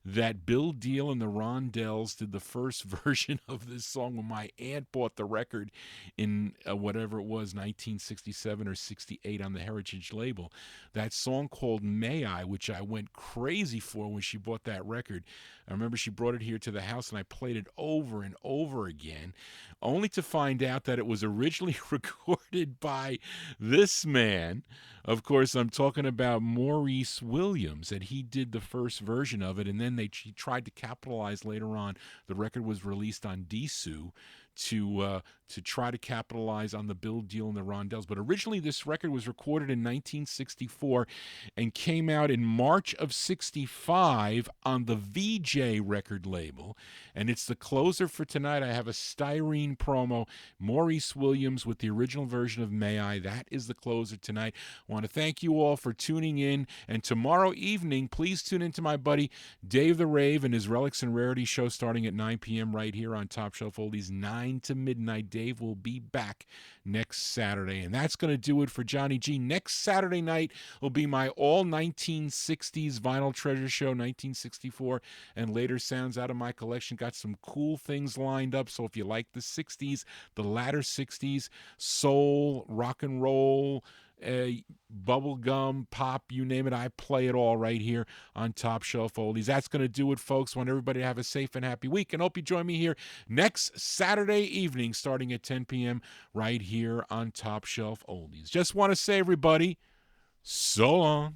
that Bill Deal and the Rondells did the first version of this song when my aunt bought the record in whatever it was, 1967 or 68 on the Heritage label. That song called May I, which I went crazy for when she bought that record. I remember she brought it here to the house and I played it over and over again, only to find out that it was originally recorded by this man. Of course, I'm talking about Maurice Williams, and he did the first version of it, and then he tried to capitalize later on. The record was released on Dessous to try to capitalize on the Bill Deal and the Rondells. But originally, this record was recorded in 1964 and came out in March of 65 on the VJ record label. And it's the closer for tonight. I have a styrene promo, Maurice Williams with the original version of May I. That is the closer tonight. I want to thank you all for tuning in. And tomorrow evening, please tune in to my buddy Dave the Rave and his Relics and Rarities show starting at 9 p.m. right here on Top Shelf Oldies, 9 to midnight. Dave will be back next Saturday. And that's going to do it for Johnny G. Next Saturday night will be my all 1960s Vinyl Treasure show, 1964 and later sounds out of my collection. Got some cool things lined up. So if you like the 60s, the latter 60s, soul, rock and roll, bubblegum, pop, you name it, I play it all right here on Top Shelf Oldies. That's going to do it, folks. Want everybody to have a safe and happy week, and hope you join me here next Saturday evening starting at 10 p.m. right here on Top Shelf Oldies. Just want to say, everybody, so long.